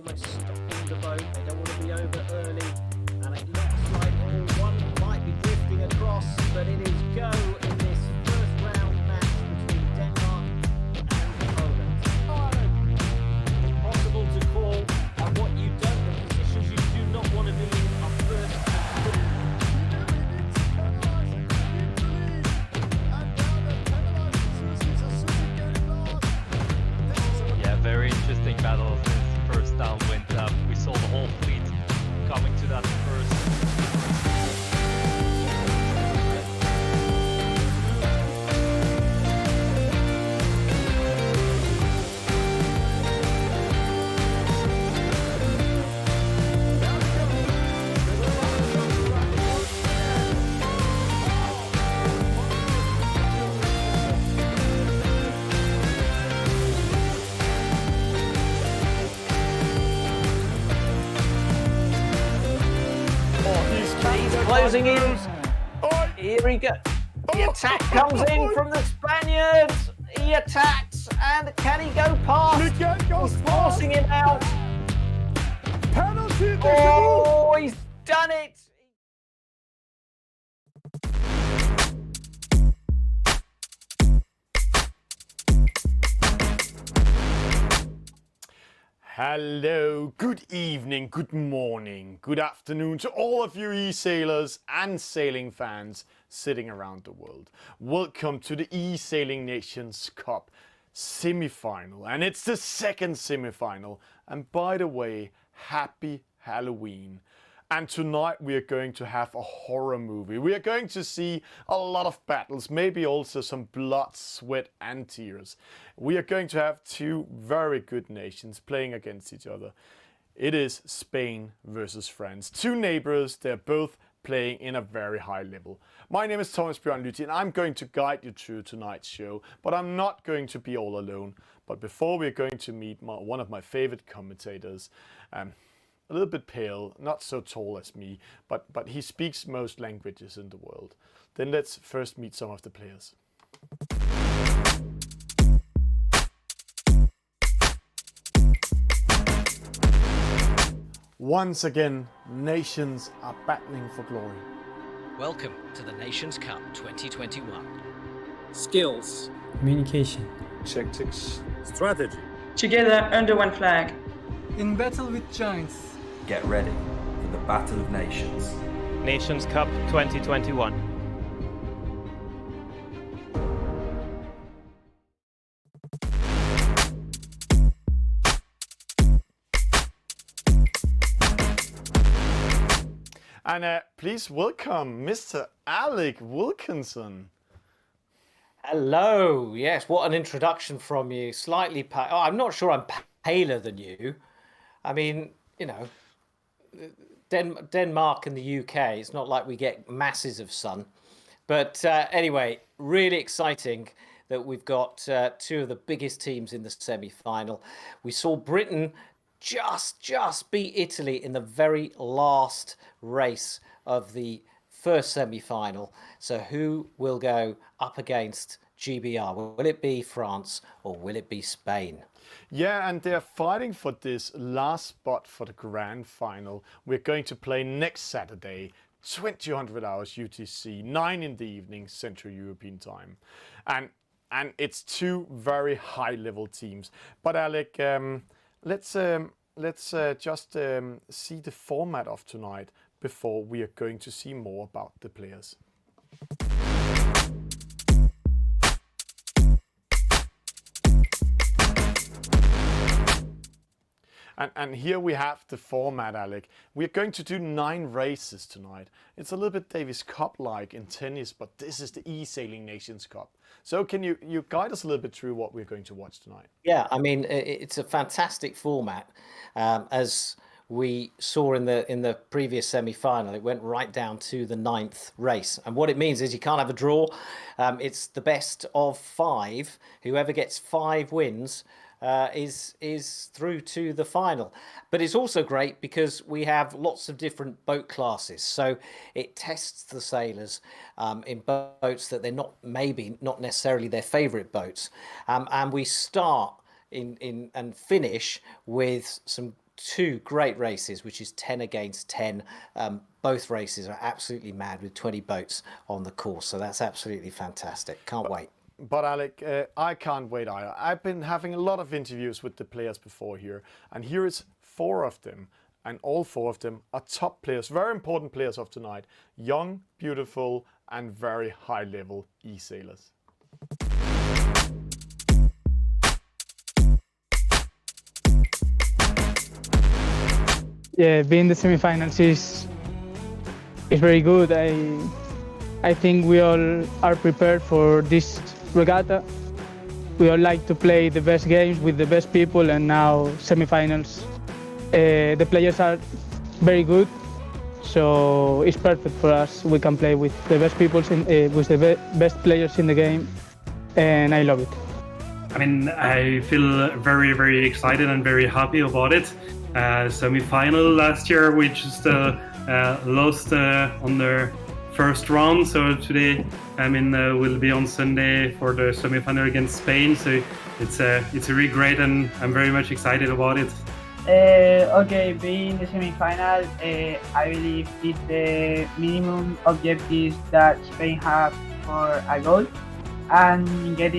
by stopping the boat. They don't want to be over early, and it looks like one might be drifting across, but it is go in this first round match between Denmark and Poland. Impossible to call, and what you don't, the positions you do not want to be in are first and third. Very interesting battle since first downwind. We saw the whole fleet coming to that first. Closing in. Here he goes. The attack comes in from the Spaniards. He attacks, and can he go past? He's forcing him out. Penalty! Oh, he's done it. Hello, good evening, good morning, good afternoon to all of you e-sailors and sailing fans sitting around the world. Welcome to the eSailing Nations Cup semi-final, and it's the second semi-final. And by the way, happy Halloween. And tonight we are going to have a horror movie. We are going to see a lot of battles, maybe also some blood, sweat and tears. We are going to have two very good nations playing against each other. It is Spain versus France. Two neighbors, they're both playing in a very high level. My name is Thomas Bjørn Lytti, and I'm going to guide you through tonight's show, but I'm not going to be all alone. But before we're going to meet one of my favorite commentators, a little bit pale, not so tall as me, but he speaks most languages in the world. Then let's first meet some of the players. Once again, nations are battling for glory. Welcome to the Nations Cup 2021. Skills, communication, tactics, strategy. Together under one flag. In battle with giants. Get ready for the Battle of Nations. Nations Cup 2021. And please welcome Mr. Alec Wilkinson. Hello. Yes, what an introduction from you. Slightly pale. Oh, I'm not sure I'm paler than you. I mean, you know, Denmark and the UK, it's not like we get masses of sun. But anyway, really exciting that we've got two of the biggest teams in the semi-final. We saw Britain just beat Italy in the very last race of the first semi-final. So who will go up against GBR? Will it be France or will it be Spain? Yeah, and they're fighting for this last spot for the grand final. We're going to play next Saturday, 2000 hours UTC, 9 in the evening Central European time. And it's two very high-level teams. But Alec, let's just see the format of tonight before we are going to see more about the players. And here we have the format, Alec. We're going to do 9 races tonight. It's a little bit Davis Cup-like in tennis, but this is the eSailing Nations Cup. So can you guide us a little bit through what we're going to watch tonight? Yeah, I mean, it's a fantastic format. As we saw in the previous semi-final, it went right down to the 9th race. And what it means is you can't have a draw. It's the best of 5. Whoever gets 5 wins is through to the final. But it's also great because we have lots of different boat classes, so it tests the sailors in boats that they're not necessarily their favorite boats, and we start in and finish with some two great races, which is 10 against 10. Both races are absolutely mad with 20 boats on the course. So that's absolutely fantastic. Can't wait. But Alec, I can't wait either. I've been having a lot of interviews with the players before here, and here is 4 of them, and all 4 of them are top players, very important players of tonight. Young, beautiful, and very high-level e-sailors. Yeah, being the semifinals is very good. I think we all are prepared for this regatta. We all like to play the best games with the best people, and now semifinals. The players are very good, so it's perfect for us. We can play with the best people, with the best players in the game, and I love it. I mean, I feel very, very excited and very happy about it. Semi-final last year, we just lost on the first round. So today, I mean, we'll be on Sunday for the semi-final against Spain. So it's really great, and I'm very much excited about it. Okay, being the semi-final, I believe it's the minimum objectives that Spain have for a goal, and get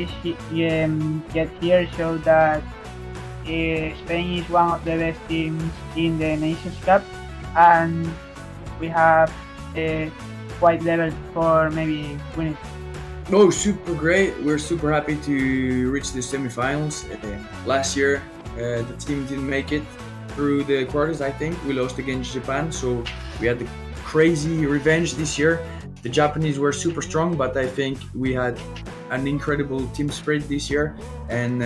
here show that Spain is one of the best teams in the Nations Cup, and we have quite level for maybe winning. Oh, super great! We're super happy to reach the semi-finals. Last year, the team didn't make it through the quarters. I think we lost against Japan, so we had the crazy revenge this year. The Japanese were super strong, but I think we had an incredible team spirit this year, and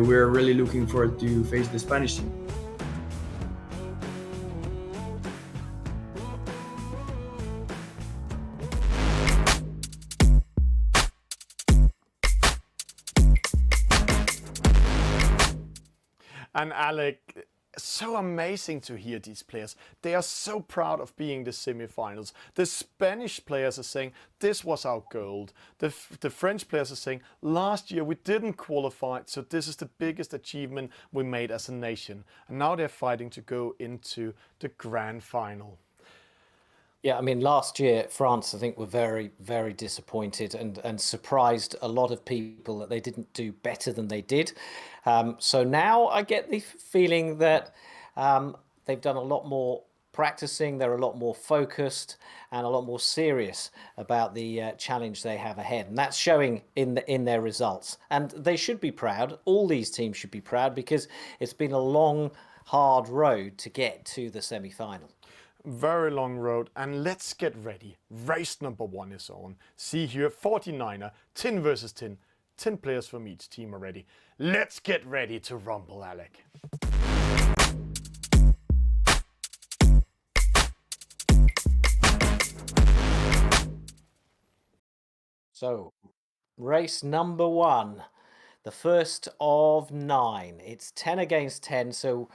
we're really looking forward to face the Spanish team. And Alec, so amazing to hear these players. They are so proud of being the semi-finals. The Spanish players are saying, this was our goal. The French players are saying, last year we didn't qualify, so this is the biggest achievement we made as a nation. And now they're fighting to go into the grand final. Yeah, I mean, last year, France, I think, were very, very disappointed and surprised a lot of people that they didn't do better than they did. So now I get the feeling that they've done a lot more practicing, they're a lot more focused and a lot more serious about the challenge they have ahead. And that's showing in their results. And they should be proud. All these teams should be proud, because it's been a long, hard road to get to the semi-final. Very long road, and let's get ready. Race number 1 is on. See here, 49er, 10 versus 10. 10 players from each team are ready. Let's get ready to rumble, Alec. So, race number 1. The first of 9. It's 10 against 10, so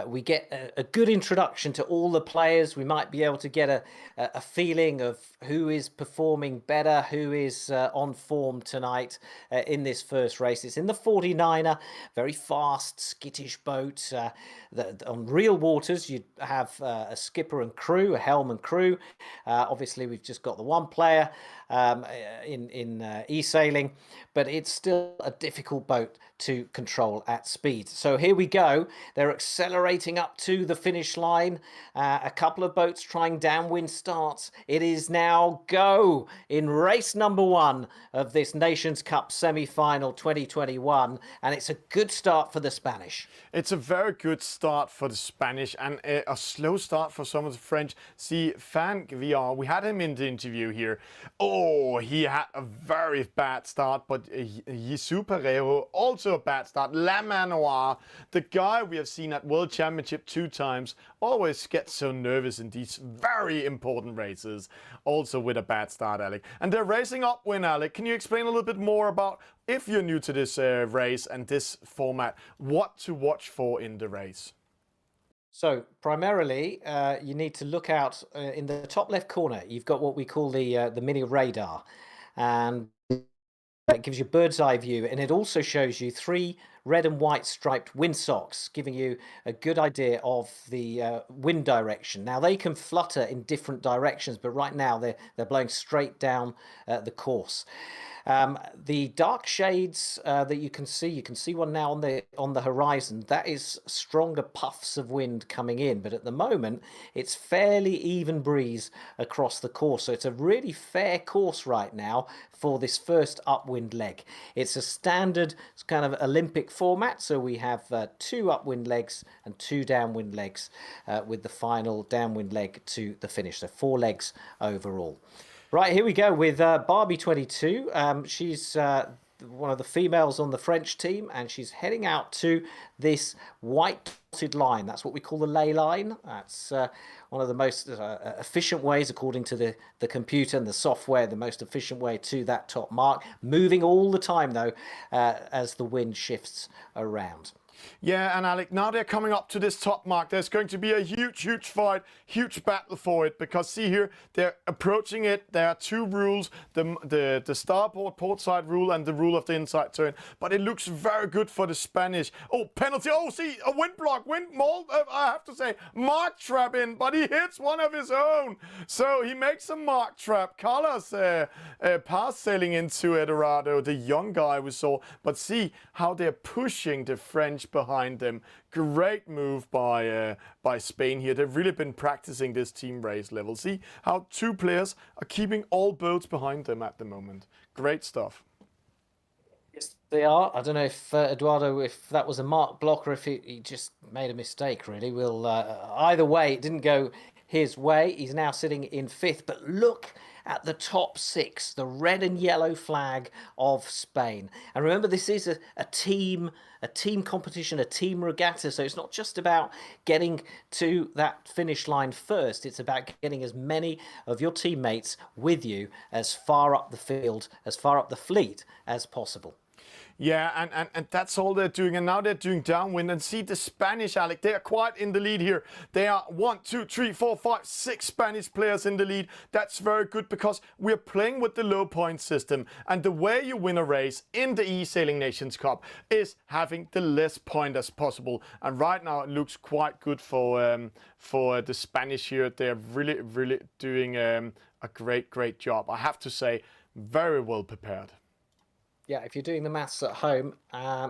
we get a good introduction to all the players. We might be able to get a feeling of who is performing better, who is on form tonight in this first race. It's in the 49er, very fast, skittish boat. On real waters, you have a skipper and crew, a helm and crew. Obviously, we've just got the one player in eSailing, but it's still a difficult boat to control at speed. So here we go. They're accelerating up to the finish line. A couple of boats trying downwind starts. It is now go in race number 1 of this Nations Cup semi-final 2021, and it's a good start for the Spanish. It's a very good start for the Spanish, and a slow start for some of the French. See, Fan VR, we had him in the interview here. Oh, he had a very bad start, but Superero also a bad start. La Manoir, the guy we have seen at World Championship 2 times, always gets so nervous in these very important races. Also with a bad start, Alec. And they're racing upwind, Alec. Can you explain a little bit more about, if you're new to this race and this format, what to watch for in the race? So primarily, you need to look out in the top left corner. You've got what we call the mini radar, and it gives you bird's eye view, and it also shows you 3 red and white striped windsocks, giving you a good idea of the wind direction. Now they can flutter in different directions, but right now they're blowing straight down the course. The dark shades that you can see one now on the horizon. That is stronger puffs of wind coming in, but at the moment it's fairly even breeze across the course, so it's a really fair course right now for this first upwind leg. It's a standard kind of Olympic format, so we have 2 upwind legs and 2 downwind legs, with the final downwind leg to the finish, so 4 legs overall. Right, here we go with Barbie 22. She's one of the females on the French team, and she's heading out to this white dotted line. That's what we call the ley line. That's one of the most efficient ways, according to the computer and the software, the most efficient way to that top mark. Moving all the time, though, as the wind shifts around. Yeah, and Alec, now they're coming up to this top mark. There's going to be a huge fight, huge battle for it, because see here, they're approaching it. There are 2 rules, the starboard port side rule and the rule of the inside turn. But it looks very good for the Spanish. Oh, penalty. Oh, see, a wind block, I have to say, mark trap in, but he hits one of his own. So he makes a mark trap. Carlos pass sailing into Eduardo, the young guy we saw. But see how they're pushing the French behind them. Great move by Spain here. They've really been practicing this team race level. See how 2 players are keeping all boats behind them at the moment. Great stuff. Yes, they are. I don't know if Eduardo, if that was a mark block or if he just made a mistake, really. We'll either way, it didn't go his way. He's now sitting in 5th, but look at the top 6, the red and yellow flag of Spain. And remember, this is a team competition, a team regatta, so it's not just about getting to that finish line first, it's about getting as many of your teammates with you as far up the field, as far up the fleet as possible. Yeah, and that's all they're doing. And now they're doing downwind. And see the Spanish, Alec, they are quite in the lead here. They are 1, 2, 3, 4, 5, 6 Spanish players in the lead. That's very good because we're playing with the low point system. And the way you win a race in the eSailing Nations Cup is having the less point as possible. And right now it looks quite good for the Spanish here. They're really doing a great job. I have to say, very well prepared. Yeah, if you're doing the maths at home,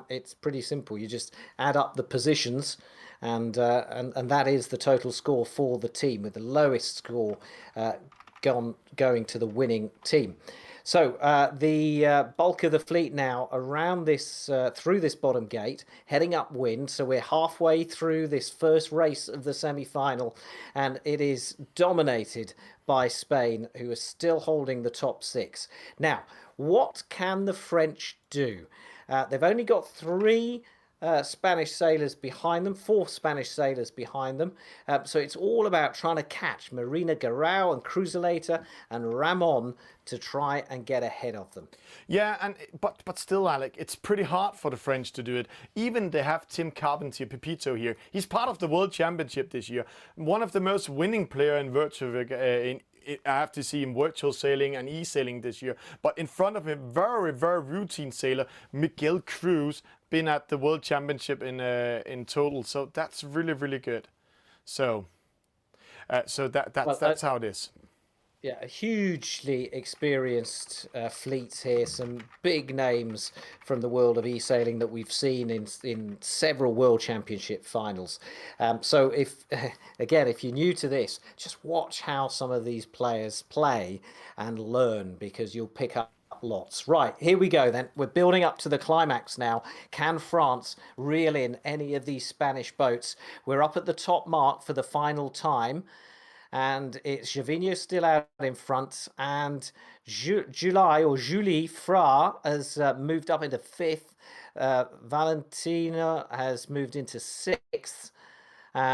it's pretty simple. You just add up the positions, and that is the total score for the team, with the lowest score going to the winning team. So the bulk of the fleet now around this, through this bottom gate, heading upwind. So we're halfway through this first race of the semi-final, and it is dominated by Spain, who are still holding the top 6. Now, what can the French do? They've only got 3 Spanish sailors behind them, 4 Spanish sailors behind them. So it's all about trying to catch Marina Garau and Cruzaleta and Ramon to try and get ahead of them. Yeah, but still, Alec, it's pretty hard for the French to do it. Even they have Tim Carpentier, Pepito here. He's part of the World Championship this year. One of the most winning player in virtual I have to see him virtual sailing and eSailing this year. But in front of him, very routine sailor, Miguel Cruz, been at the World Championship in total. So that's really good. So that's how it is. Yeah, a hugely experienced fleet here. Some big names from the world of eSailing that we've seen in several World Championship finals. So if you're new to this, just watch how some of these players play and learn, because you'll pick up lots. Right, here we go then. We're building up to the climax now. Can France reel in any of these Spanish boats? We're up at the top mark for the final time. And it's Gervinho still out in front, and Julie Fra has moved up into 5th. Valentina has moved into 6th.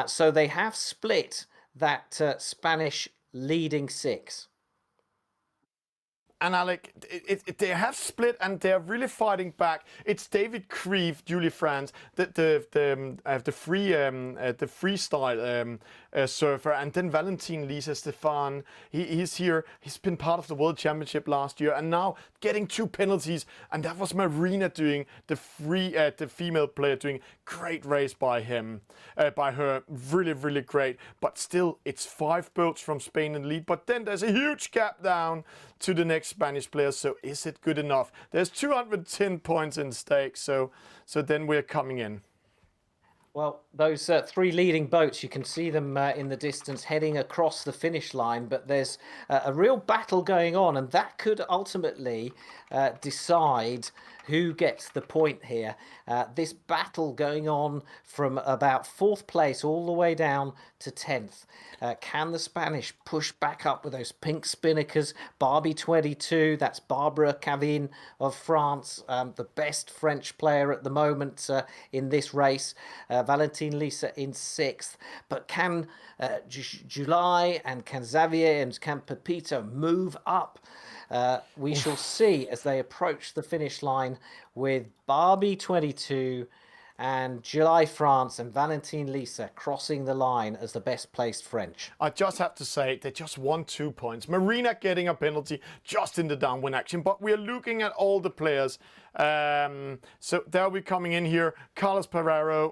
So they have split that Spanish leading 6. And Alec, they have split and they're really fighting back. It's David Creve, Julie France, the freestyle surfer. And then Valentin Lisa Stefan, he's here. He's been part of the World Championship last year, and now getting 2 penalties. And that was Marina doing the female player doing great race by her, really, really great. But still, it's 5 boats from Spain in the lead. But then there's a huge gap down to the next Spanish player. So is it good enough? There's 210 points in stake. So then we're coming in. Well, those 3 leading boats, you can see them in the distance heading across the finish line, but there's a real battle going on, and that could ultimately decide who gets the point here. This battle going on from about 4th place all the way down to 10th. Can the Spanish push back up with those pink spinnakers? Barbie 22, that's Barbara Cavin of France, the best French player at the moment in this race. Valentin Lisa in 6th. But can July and can Xavier and can Pepito move up? We shall see as they approach the finish line with Barbie 22 and July France and Valentin Lisa crossing the line as the best placed French. I just have to say, they just won 2 points. Marina getting a penalty just in the downwind action, but we're looking at all the players. So they'll be coming in here. Carlos Pereiro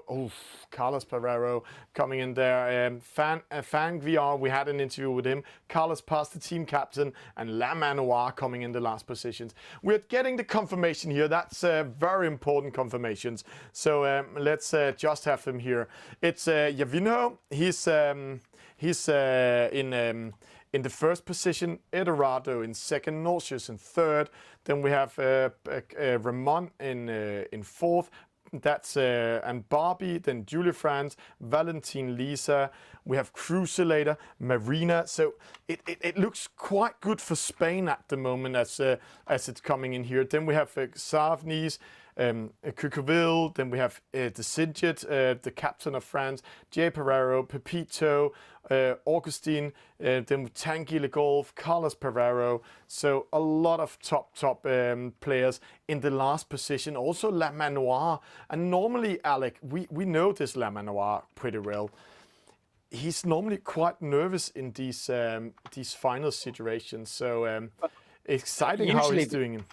coming in there. Fan VR, we had an interview with him. Carlos Paz, the team captain, and La Manoir coming in the last positions. We're getting the confirmation here. That's very important confirmations. So let's just have them here. It's Javino. He's in the 1st position, Eldorado in 2nd, Nauseous in 3rd. Then we have Ramon in 4th. That's and Barbie, then Julie France, Valentin Lisa. We have Cruiselator, Marina. So it looks quite good for Spain at the moment as it's coming in here. Then we have Savnis, Cucurville, then we have the Sinjet, the captain of France, J. Pereiro, Pepito, Augustine, then Tanguy Le Golf, Carlos Pereiro. So a lot of top players in the last position. Also La Manoir. And normally, Alec, we know this La Manoir pretty well. He's normally quite nervous in these final situations. So exciting how he's doing.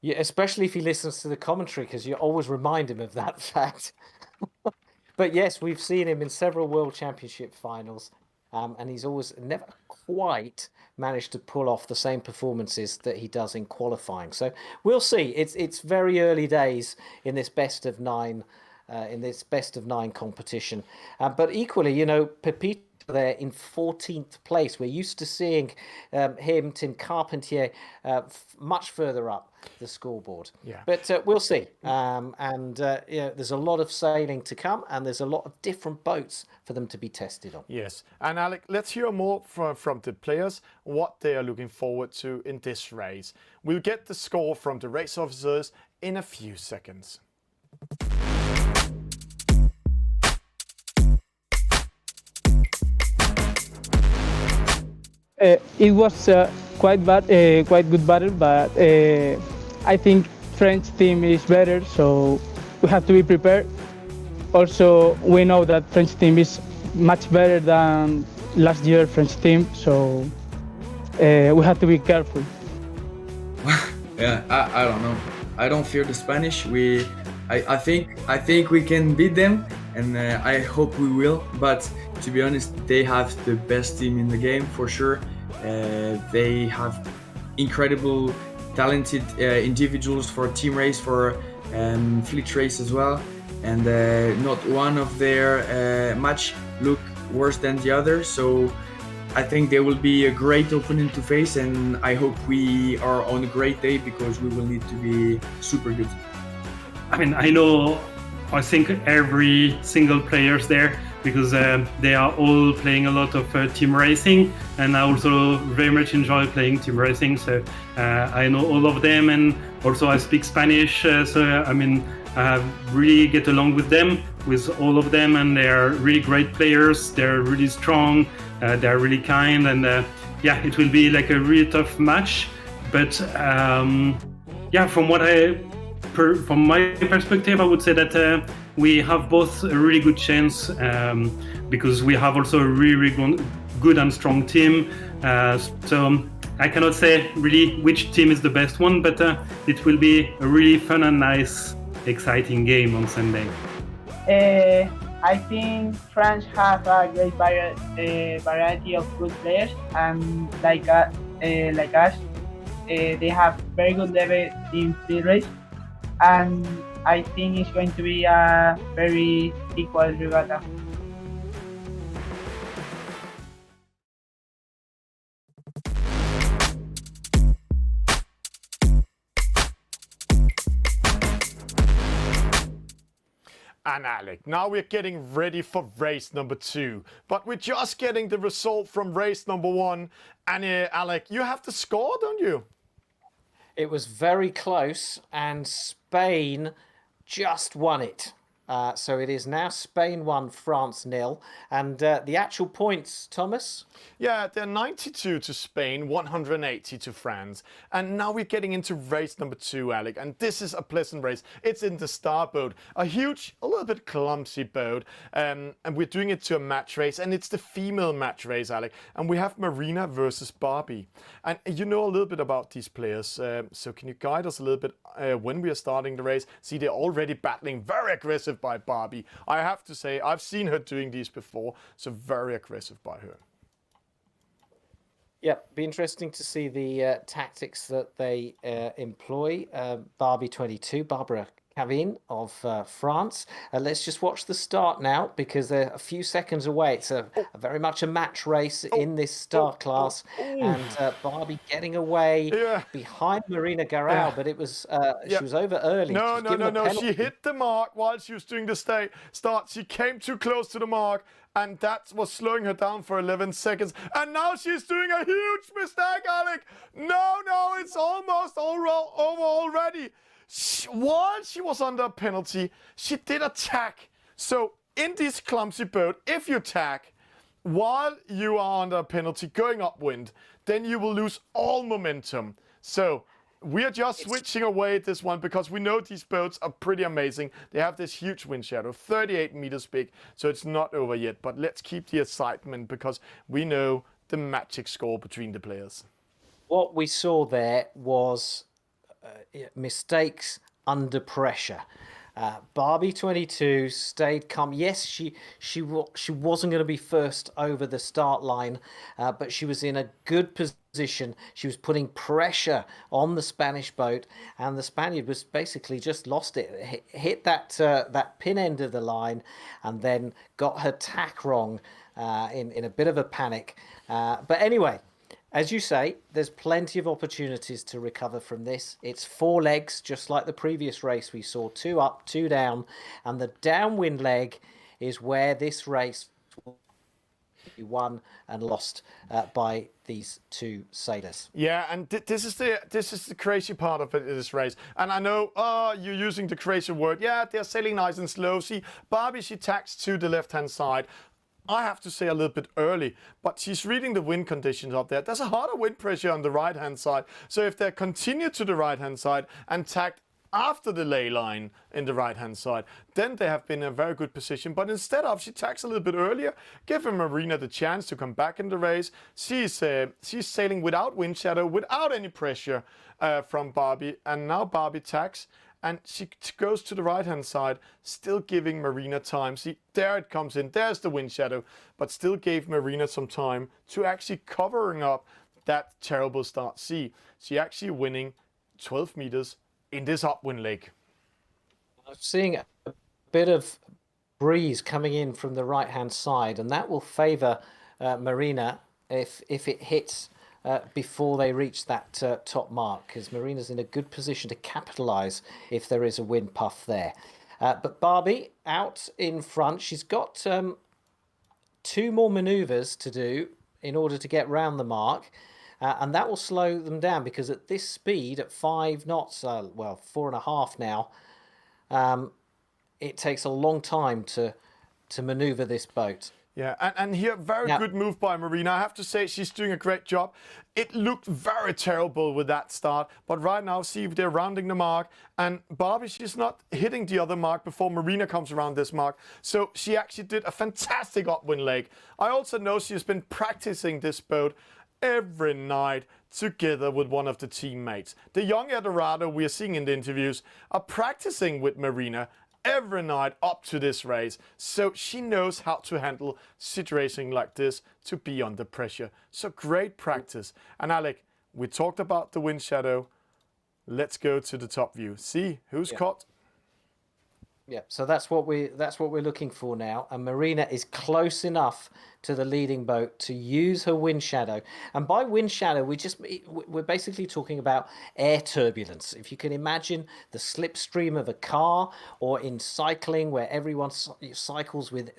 Yeah, especially if he listens to the commentary, because you always remind him of that fact. But yes, we've seen him in several World Championship finals, and he's always never quite managed to pull off the same performances that he does in qualifying. So we'll see. It's very early days in this best of 9 competition. But equally, Pepito there in 14th place. We're used to seeing him, Tim Carpentier, much further up the scoreboard. Yeah. But we'll see. There's a lot of sailing to come, and there's a lot of different boats for them to be tested on. Yes. And Alec, let's hear more from the players, what they are looking forward to in this race. We'll get the score from the race officers in a few seconds. It was quite good battle, but I think French team is better, so we have to be prepared. Also, we know that French team is much better than last year French team, so we have to be careful. Yeah, I don't know. I don't fear the Spanish. I think we can beat them, and I hope we will. But to be honest, they have the best team in the game for sure. They have incredible, talented individuals for team race, for fleet race as well. And not one of their match look worse than the other. So I think they will be a great opponent to face, and I hope we are on a great day because we will need to be super good. I mean, I think every single player's there because they are all playing a lot of team racing, and I also very much enjoy playing team racing. So I know all of them, and also I speak Spanish. So I mean, I really get along with all of them, and they are really great players. They're really strong. They're really kind, and it will be like a really tough match. But from what I from my perspective, I would say that we have both a really good chance because we have also a really good and strong team. So I cannot say really which team is the best one, but it will be a really fun and nice, exciting game on Sunday. I think France have a great variety of good players, and like us, they have very good level in field race, and I think it's going to be a very equal regatta. And Alec, now we're getting ready for race number 2, but we're just getting the result from race number 1. And Alec, you have the score, don't you? It was very close, and Spain just won it. So it is now Spain 1, France 0. And the actual points, Thomas? Yeah, they're 92 to Spain, 180 to France. And now we're getting into race number 2, Alec. And this is a pleasant race. It's in the star boat. A huge, a little bit clumsy boat. And we're doing it to a match race. And it's the female match race, Alec. And we have Marina versus Barbie. And you know a little bit about these players. So can you guide us a little bit when we are starting the race? See, they're already battling, very aggressive by Barbie. I have to say, I've seen her doing these before. So very aggressive by her. Yeah, be interesting to see the tactics that they employ. Barbie 22, Barbara Cavin of France. Let's just watch the start now, because they're a few seconds away. It's very much a match race in this star class, and Barbie getting away behind Marina Garau, but it was she was over early. No. She hit the mark while she was doing the start. She came too close to the mark, and that was slowing her down for 11 seconds. And now she's doing a huge mistake, Alec. No, it's almost over already. While she was under a penalty, she did a tack. So in this clumsy boat, if you tack while you are under a penalty going upwind, then you will lose all momentum. So we are just switching away this one, because we know these boats are pretty amazing. They have this huge wind shadow, 38 meters big, so it's not over yet. But let's keep the excitement, because we know the magic score between the players. What we saw there was mistakes under pressure. Barbie 22 stayed calm. Yes, she wasn't going to be first over the start line, but she was in a good position. She was putting pressure on the Spanish boat, and the Spaniard was basically just lost it. Hit that pin end of the line, and then got her tack wrong in a bit of a panic. But anyway, as you say, there's plenty of opportunities to recover from this. It's 4 legs, just like the previous race we saw, 2 up, 2 down, and the downwind leg is where this race will be won and lost by these 2 sailors. Yeah, and this is the crazy part of this race. And I know, you're using the crazy word. Yeah, they're sailing nice and slow. See, Barbie, she tacks to the left-hand side. I have to say a little bit early, but she's reading the wind conditions up there. There's a harder wind pressure on the right-hand side. So if they continue to the right-hand side and tacked after the ley line in the right-hand side, then they have been in a very good position. But instead of, she tacks a little bit earlier, giving Marina the chance to come back in the race. She's sailing without wind shadow, without any pressure from Barbie, and now Barbie tacks. And she goes to the right-hand side, still giving Marina time. See, there it comes in. There's the wind shadow, but still gave Marina some time to actually covering up that terrible start. See, she actually winning 12 meters in this upwind leg. I'm seeing a bit of breeze coming in from the right-hand side, and that will favour Marina if it hits before they reach that top mark, because Marina's in a good position to capitalise if there is a wind puff there. But Barbie out in front, she's got 2 more manoeuvres to do in order to get round the mark, and that will slow them down, because at this speed, at 5 knots, well, 4.5 now, it takes a long time to manoeuvre this boat. Yeah, and here, very good move by Marina. I have to say, she's doing a great job. It looked very terrible with that start, but right now, see if they're rounding the mark, and Barbie, she's not hitting the other mark before Marina comes around this mark, so she actually did a fantastic upwind leg. I also know she's been practicing this boat every night together with one of the teammates. The young Eldorado we are seeing in the interviews are practicing with Marina every night up to this race, so she knows how to handle situations like this to be under pressure. So great practice. And Alec, we talked about the wind shadow. Let's go to the top view. See who's caught. Yeah, so that's what we're looking for now. And Marina is close enough to the leading boat to use her wind shadow. And by wind shadow, we're basically talking about air turbulence. If you can imagine the slipstream of a car, or in cycling where everyone cycles with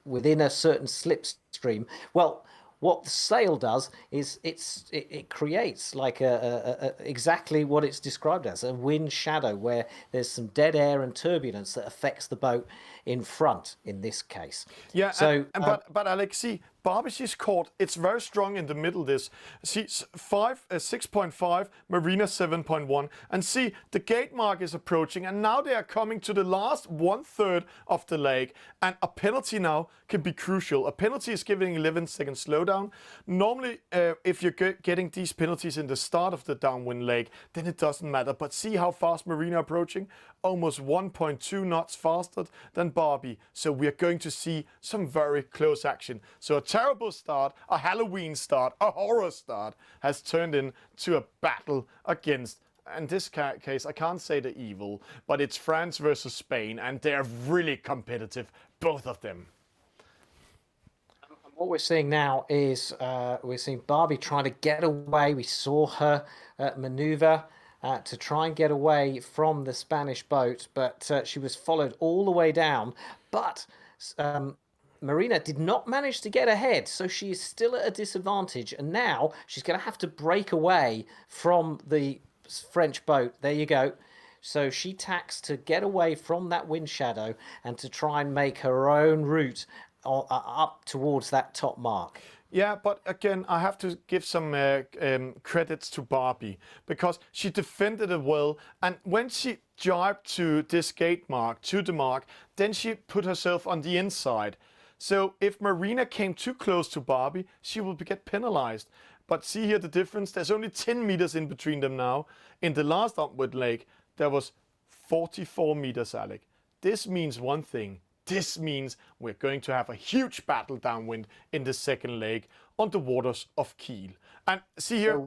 within a certain slipstream. Well, what the sail does is it creates like exactly what it's described as, a wind shadow, where there's some dead air and turbulence that affects the boat in front in this case. Yeah, so but Alex, see, Barbie, she's caught. It's very strong in the middle. This, see, 6.5, Marina 7.1, and see the gate mark is approaching, and now they are coming to the last 1/3 of the leg, and a penalty now can be crucial. A penalty is giving 11-second slowdown. Normally, if you're getting these penalties in the start of the downwind leg, then it doesn't matter. But see how fast Marina approaching? Almost 1.2 knots faster than Barbie. So we are going to see some very close action. So a terrible start, a Halloween start, a horror start has turned into a battle against, in this case, I can't say the evil, but it's France versus Spain, and they're really competitive, both of them. What we're seeing now is we're seeing Barbie trying to get away. We saw her maneuver to try and get away from the Spanish boat, but she was followed all the way down. But Marina did not manage to get ahead, so she is still at a disadvantage. And now she's going to have to break away from the French boat. There you go. So she tacks to get away from that wind shadow and to try and make her own route up towards that top mark. Yeah, but again, I have to give some credits to Barbie, because she defended it well, and when she jibed to this gate mark, to the mark, then she put herself on the inside. So if Marina came too close to Barbie, she will get penalized. But see here the difference, there's only 10 meters in between them now. In the last upward leg, there was 44 meters, Alec. This means one thing. This means we're going to have a huge battle downwind in the second leg on the waters of Kiel. And see here,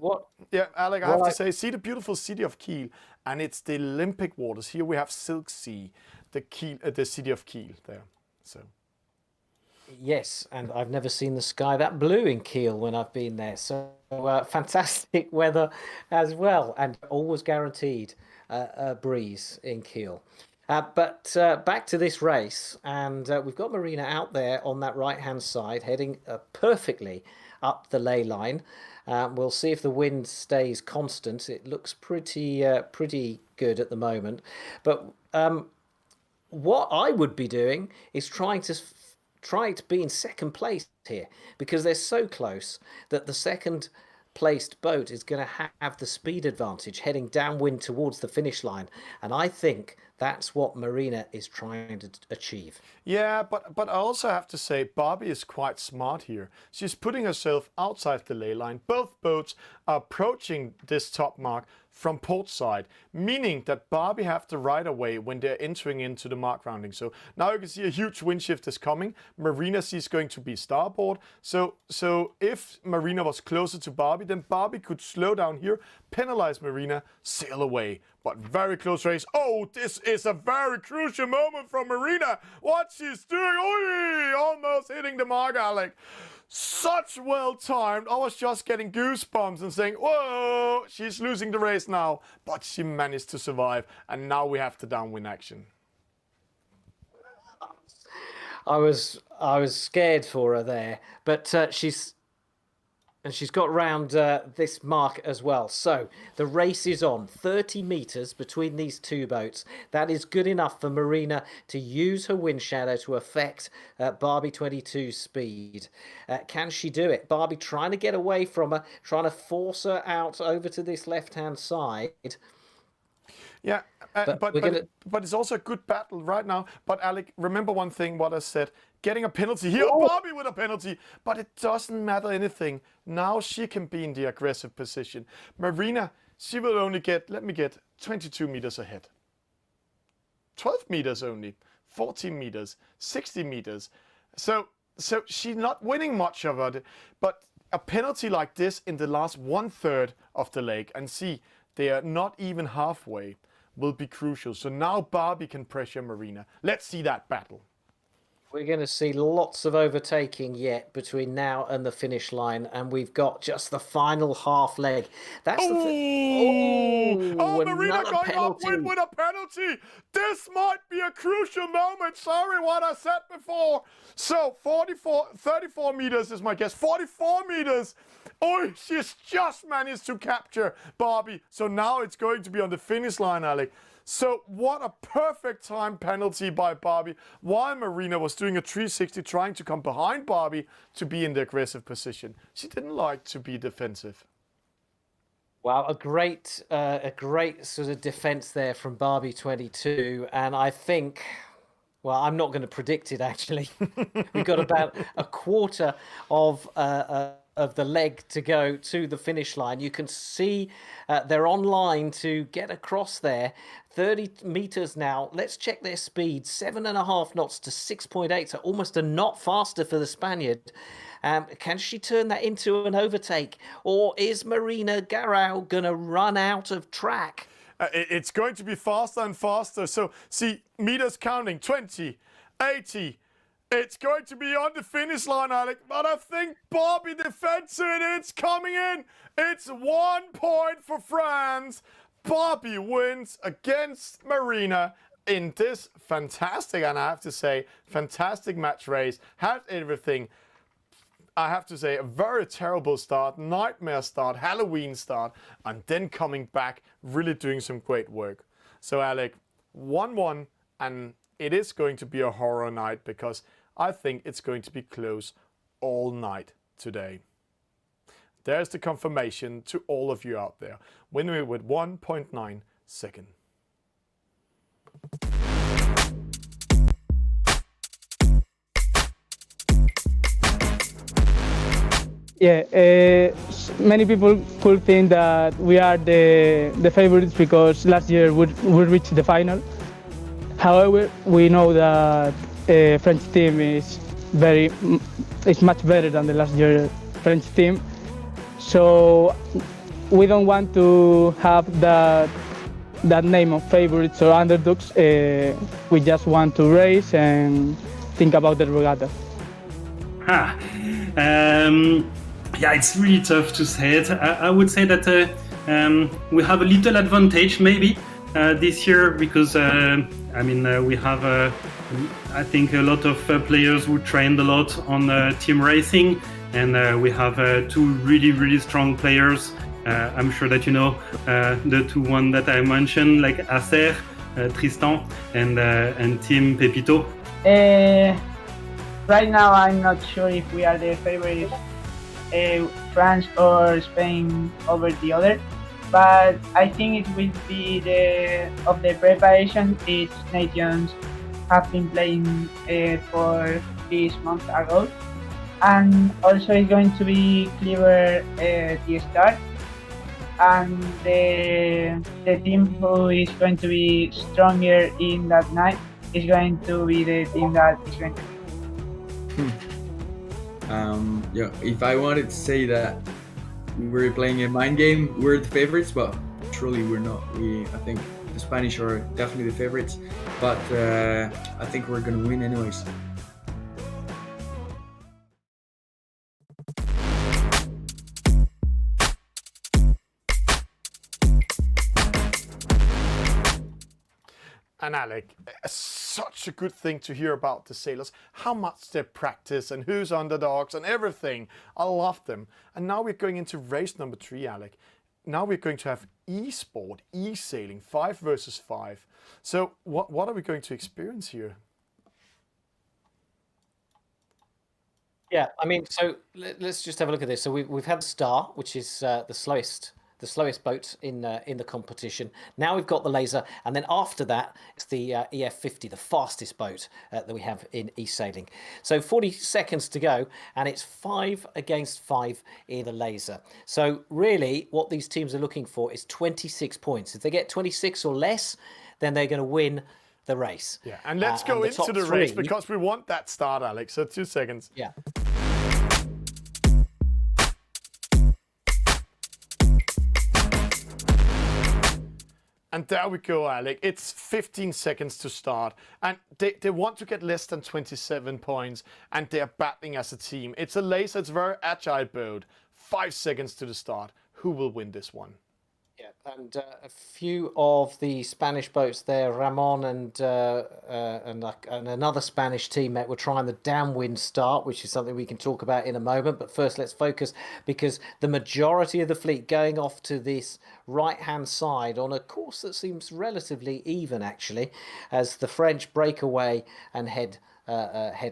Alec, I have to say, see the beautiful city of Kiel, and it's the Olympic waters. Here we have Silk Sea, the city of Kiel there. So. Yes, and I've never seen the sky that blue in Kiel when I've been there. So fantastic weather as well, and always guaranteed a breeze in Kiel. But back to this race, and we've got Marina out there on that right-hand side, heading perfectly up the ley line. We'll see if the wind stays constant. It looks pretty good at the moment. But what I would be doing is try to be in second place here, because they're so close that the second placed boat is going to have the speed advantage heading downwind towards the finish line, and I think that's what Marina is trying to achieve. Yeah, but I also have to say Barbie is quite smart here. She's putting herself outside the ley line. Both boats are approaching this top mark from port side, meaning that Barbie have the right of way when they're entering into the mark rounding. So now you can see a huge wind shift is coming. Marina sees going to be starboard. So if Marina was closer to Barbie, then Barbie could slow down here, penalize Marina, sail away. But very close race. Oh, this is a very crucial moment from Marina. What she's doing, oy, almost hitting the mark, Alec. Such well timed. I was just getting goosebumps and saying, whoa, she's losing the race now. But she managed to survive, and now we have the downwind action. I was scared for her there, but she's And she's got round this mark as well. So the race is on. 30 metres between these two boats. That is good enough for Marina to use her wind shadow to affect Barbie 22's speed. Can she do it? Barbie trying to get away from her, trying to force her out over to this left-hand side. Yeah, but it's also a good battle right now. But Alec, remember one thing, what I said. Getting a penalty here, Barbie with a penalty, but it doesn't matter anything. Now she can be in the aggressive position. Marina, she will only get, let me get, 22 meters ahead. 12 meters only, 14 meters, 60 meters. So she's not winning much of it, but a penalty like this in the last 1/3 of the leg, and see, they are not even halfway, will be crucial. So now Barbie can pressure Marina. Let's see that battle. We're going to see lots of overtaking yet between now and the finish line, and we've got just the final half leg. That's the Marina going upwind with a penalty. This might be a crucial moment. Sorry what I said before. So 34 meters is my guess. 44 meters. Oh, she's just managed to capture Barbie. So now it's going to be on the finish line, Alec. So what a perfect time penalty by Barbie, while Marina was doing a 360 trying to come behind Barbie to be in the aggressive position. She didn't like to be defensive. Wow, a great sort of defense there from Barbie 22, and I think, well, I'm not going to predict it actually. We've got about a quarter of the leg to go to the finish line. You can see they're on line to get across there. 30 meters now. Let's check their speed. 7.5 knots to 6.8, so almost a knot faster for the Spaniard. Can she turn that into an overtake? Or is Marina Garau going to run out of track? It's going to be faster and faster. So, see, meters counting, 20, 80. It's going to be on the finish line, Alec. But I think Barbie defends it. It's coming in. It's 1 point for France. Barbie wins against Marina in this fantastic, and I have to say, fantastic match race. Had everything. I have to say, a very terrible start, nightmare start, Halloween start, and then coming back, really doing some great work. So, Alec, 1-1, and it is going to be a horror night because I think it's going to be close all night today. There's the confirmation to all of you out there. Winning with 1.9 seconds. Yeah, many people could think that we are the favorites because last year we reached the final. However, we know that French team is much better than the last year French team. So we don't want to have that name of favorites or underdogs. We just want to race and think about the regatta. Yeah, it's really tough to say it. I would say that we have a little advantage maybe this year because we have I think a lot of players who trained a lot on team racing, and we have two really strong players. I'm sure that you know the two ones that I mentioned, like Acer, Tristan, and Team Pepito. Right now, I'm not sure if we are the favorites, France or Spain over the other, but I think it will be the preparation. Each nations have been playing for this month ago, and also it's going to be clearer the start, and the team who is going to be stronger in that night is going to be the team that is going to win. Yeah, if I wanted to say that we're playing a mind game, we're the favorites, but truly we're not. I think the Spanish are definitely the favorites, but I think we're gonna win anyways. And Alec, such a good thing to hear about the sailors, how much they practice and who's underdogs and everything. I love them. And now we're going into race number 3, Alec. Now we're going to have e-sport, eSailing, 5 versus 5. So what are we going to experience here? Yeah, I mean, so let's just have a look at this. So we've had Star, which is the slowest boat in the competition. Now we've got the Laser, and then after that, it's the EF50, the fastest boat that we have in eSailing. So 40 seconds to go, and it's 5 against 5 in the Laser. So really, what these teams are looking for is 26 points. If they get 26 or less, then they're going to win the race. Yeah, and let's go into the race because we want that start, Alex. So 2 seconds. Yeah. And there we go, Alec. It's 15 seconds to start. And they want to get less than 27 points. And they're battling as a team. It's a Laser, it's a very agile boat. 5 seconds to the start. Who will win this one? Yeah, and a few of the Spanish boats there, Ramon and another Spanish teammate were trying the downwind start, which is something we can talk about in a moment. But first, let's focus, because the majority of the fleet going off to this right-hand side on a course that seems relatively even, actually, as the French break away and head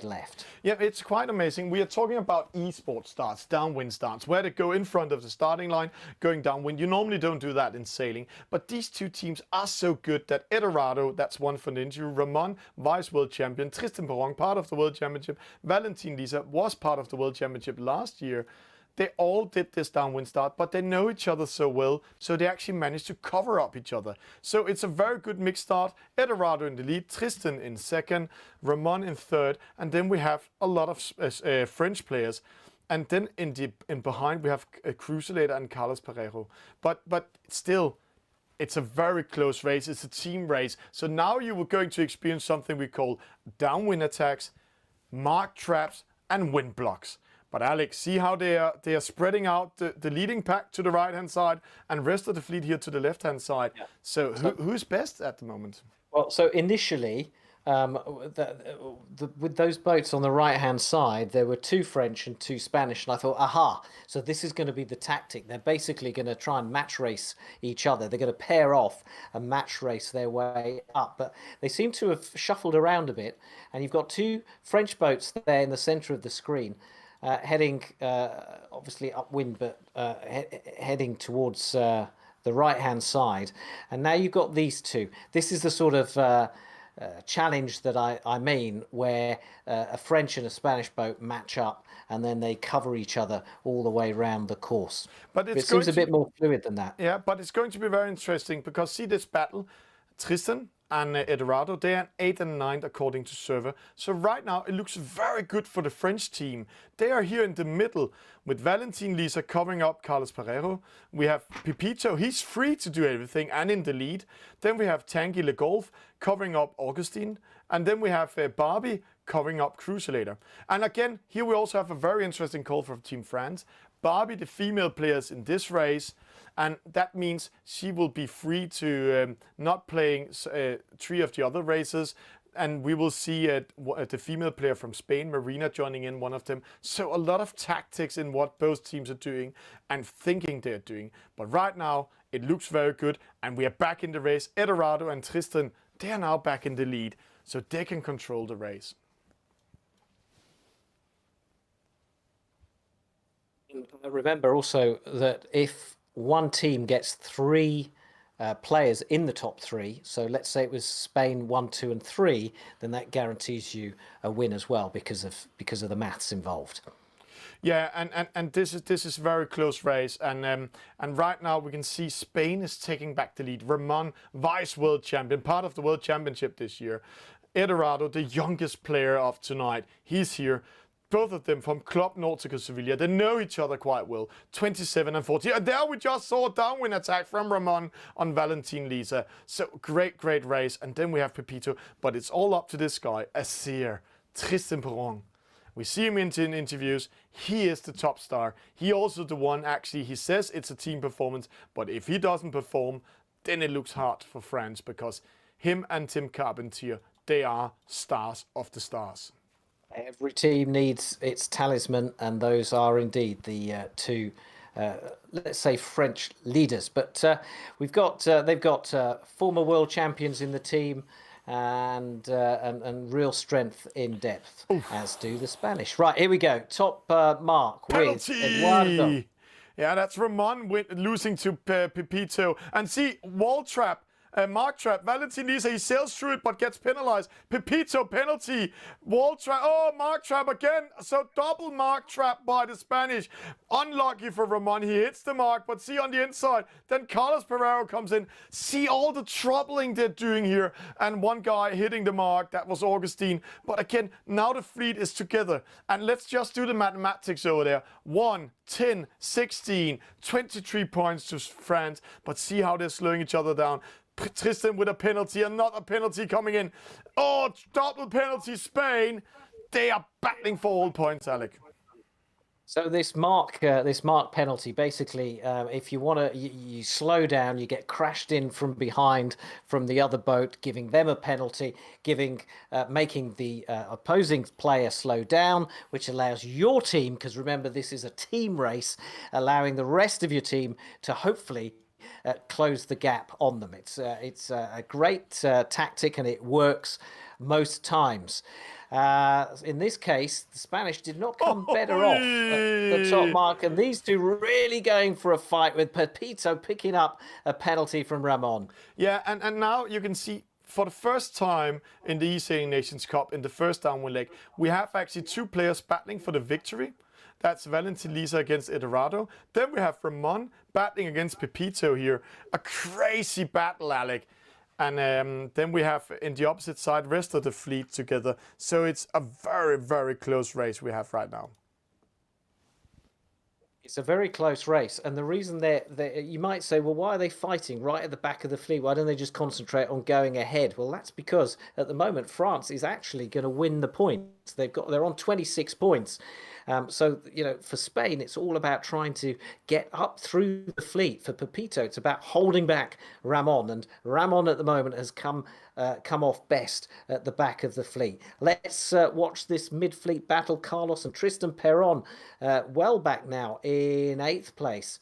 left. Yeah, it's quite amazing. We are talking about esports starts, downwind starts, where they go in front of the starting line, going downwind. You normally don't do that in sailing, but these two teams are so good that Eldorado, that's one for Inshore, Ramon, vice world champion, Tristan Perron, part of the world championship, Valentin Lisa was part of the world championship last year. They all did this downwind start, but they know each other so well, so they actually managed to cover up each other. So it's a very good mixed start. Eldorado in the lead, Tristan in second, Ramon in third, and then we have a lot of French players. And then in behind we have Cruiselator and Carlos Pereiro. But still, it's a very close race. It's a team race. So now you are going to experience something we call downwind attacks, mark traps, and wind blocks. But Alex, see how they are spreading out the leading pack to the right-hand side and rest of the fleet here to the left-hand side. Yeah. So who's best at the moment? Well, so initially, with those boats on the right-hand side, there were 2 French and 2 Spanish, and I thought, aha, so this is going to be the tactic. They're basically going to try and match race each other. They're going to pair off and match race their way up. But they seem to have shuffled around a bit, and you've got 2 French boats there in the centre of the screen. Heading obviously upwind, but heading towards the right-hand side. And now you've got these 2. This is the sort of challenge that I mean, where a French and a Spanish boat match up and then they cover each other all the way around the course. But it seems a bit more fluid than that. Yeah, but it's going to be very interesting because see this battle, Tristan and Eldorado, they are 8th and 9th according to server. So right now it looks very good for the French team. They are here in the middle with Valentin Lisa covering up Carlos Pereiro. We have Pepito, he's free to do everything and in the lead. Then we have Tanguy Le Golf covering up Augustine. And then we have Barbie covering up Cruiselator. And again, here we also have a very interesting call from Team France. Barbie, the female players in this race, and that means she will be free to not playing 3 of the other races. And we will see the female player from Spain, Marina, joining in, one of them. So a lot of tactics in what both teams are doing and thinking they're doing. But right now, it looks very good. And we are back in the race. Eldorado and Tristan, they are now back in the lead. So they can control the race. Remember also that if one team gets 3 players in the top 3, so let's say it was Spain 1, 2, and 3, then that guarantees you a win as well because of the maths involved. Yeah, and this is a very close race, and right now we can see Spain is taking back the lead. Ramon, vice world champion, part of the world championship this year. Eldorado, the youngest player of tonight, he's here. Both of them from Club Nautical Sevilla. They know each other quite well. 27 and 40. And there we just saw a downwind attack from Ramon on Valentin Lisa. So great race. And then we have Pepito. But it's all up to this guy, Azir, Tristan Perron. We see him in interviews. He is the top star. He also the one, actually, he says it's a team performance. But if he doesn't perform, then it looks hard for France because him and Tim Carpentier, they are stars of the stars. Every team needs its talisman, and those are indeed the two, let's say, French leaders. But they've got former world champions in the team, and real strength in depth, as do the Spanish. Right, here we go. Top mark Penalty! with Eduardo. Yeah, that's Ramon losing to Pepito. And see, wall trap. Mark trap, Valentin Lisa, he sails through it but gets penalized. Pepito penalty, wall trap, oh, mark trap again. So double mark trap by the Spanish. Unlucky for Ramon, he hits the mark, but see on the inside, then Carlos Pereiro comes in. See all the troubling they're doing here. And one guy hitting the mark, that was Augustine. But again, now the fleet is together. And let's just do the mathematics over there. 1, 10, 16, 23 points to France. But see how they're slowing each other down. Tristan with a penalty, another penalty coming in. Oh, double penalty, Spain. They are battling for all points, Alec. So this mark penalty, basically, if you want to, you slow down, you get crashed in from behind from the other boat, giving them a penalty, making the opposing player slow down, which allows your team, because remember this is a team race, allowing the rest of your team to hopefully close the gap on them. It's a great tactic, and it works most times. In this case, the Spanish did not come better off at the top mark, and these two really going for a fight, with Pepito picking up a penalty from Ramon. Yeah, and now you can see, for the first time in the eSailing Nations Cup, in the first downwind leg, we have actually two players battling for the victory. That's Valentin Lisa against Eduardo. Then we have Ramon battling against Pepito here. A crazy battle, Alec. And then we have, in the opposite side, rest of the fleet together. So it's a very, very close race we have right now. It's a very close race, and the reason you might say, well, why are they fighting right at the back of the fleet? Why don't they just concentrate on going ahead? Well, that's because at the moment France is actually going to win the points. They're on 26 points. So, for Spain, it's all about trying to get up through the fleet. For Pepito, it's about holding back Ramon, and Ramon at the moment has come off best at the back of the fleet. Let's watch this mid-fleet battle. Carlos and Tristan Perron, well back now in 8th place,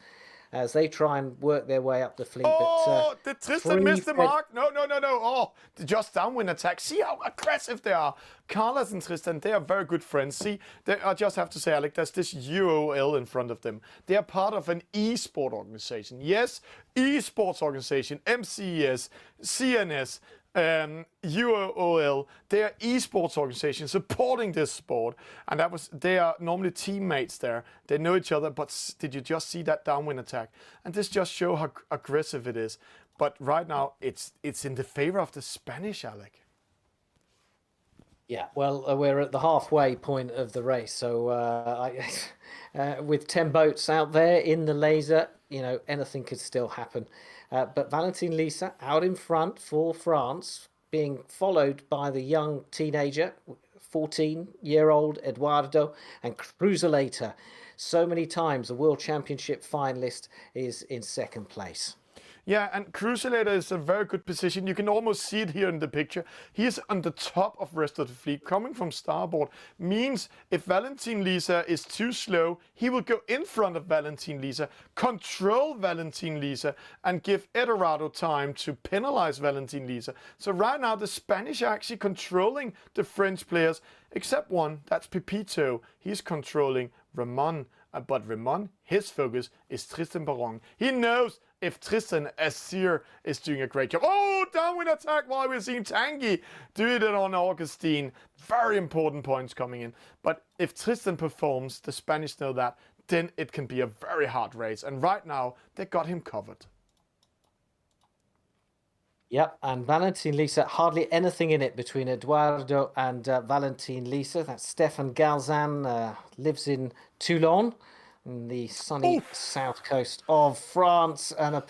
as they try and work their way up the fleet. Oh, did Tristan miss the mark? No. Oh, just downwind attack. See how aggressive they are. Carlos and Tristan, they are very good friends. See, I just have to say, Alec, there's this UOL in front of them. They are part of an e-sport organization. Yes, esports organization, MCES, CNS, UOL, they are esports organizations supporting this sport, and they are normally teammates there. They know each other, but did you just see that downwind attack? And this just shows how aggressive it is. But right now, it's in the favor of the Spanish, Alec. Yeah, well, we're at the halfway point of the race, so with 10 boats out there in the laser, anything could still happen. But Valentin Lisa out in front for France, being followed by the young teenager, 14-year-old Eduardo, and Cruzelator. So many times a World Championship finalist is in second place. Yeah, and Cruzelator is a very good position. You can almost see it here in the picture. He is on the top of the rest of the fleet, coming from starboard. Means if Valentin Lisa is too slow, he will go in front of Valentin Lisa, control Valentin Lisa, and give Eduardo time to penalize Valentin Lisa. So right now, the Spanish are actually controlling the French players, except one, that's Pepito. He's controlling Ramon. But Ramon, his focus is Tristan Perron. He knows if Tristan Assir is doing a great job. Oh, downwind attack while we're seeing Tanguy do it on Augustine. Very important points coming in. But if Tristan performs, the Spanish know that, then it can be a very hard race. And right now, they got him covered. Yep, and Valentin Lisa, hardly anything in it between Eduardo and Valentin Lisa. That's Stefan Galzan, lives in Toulon, in the sunny south coast of France. And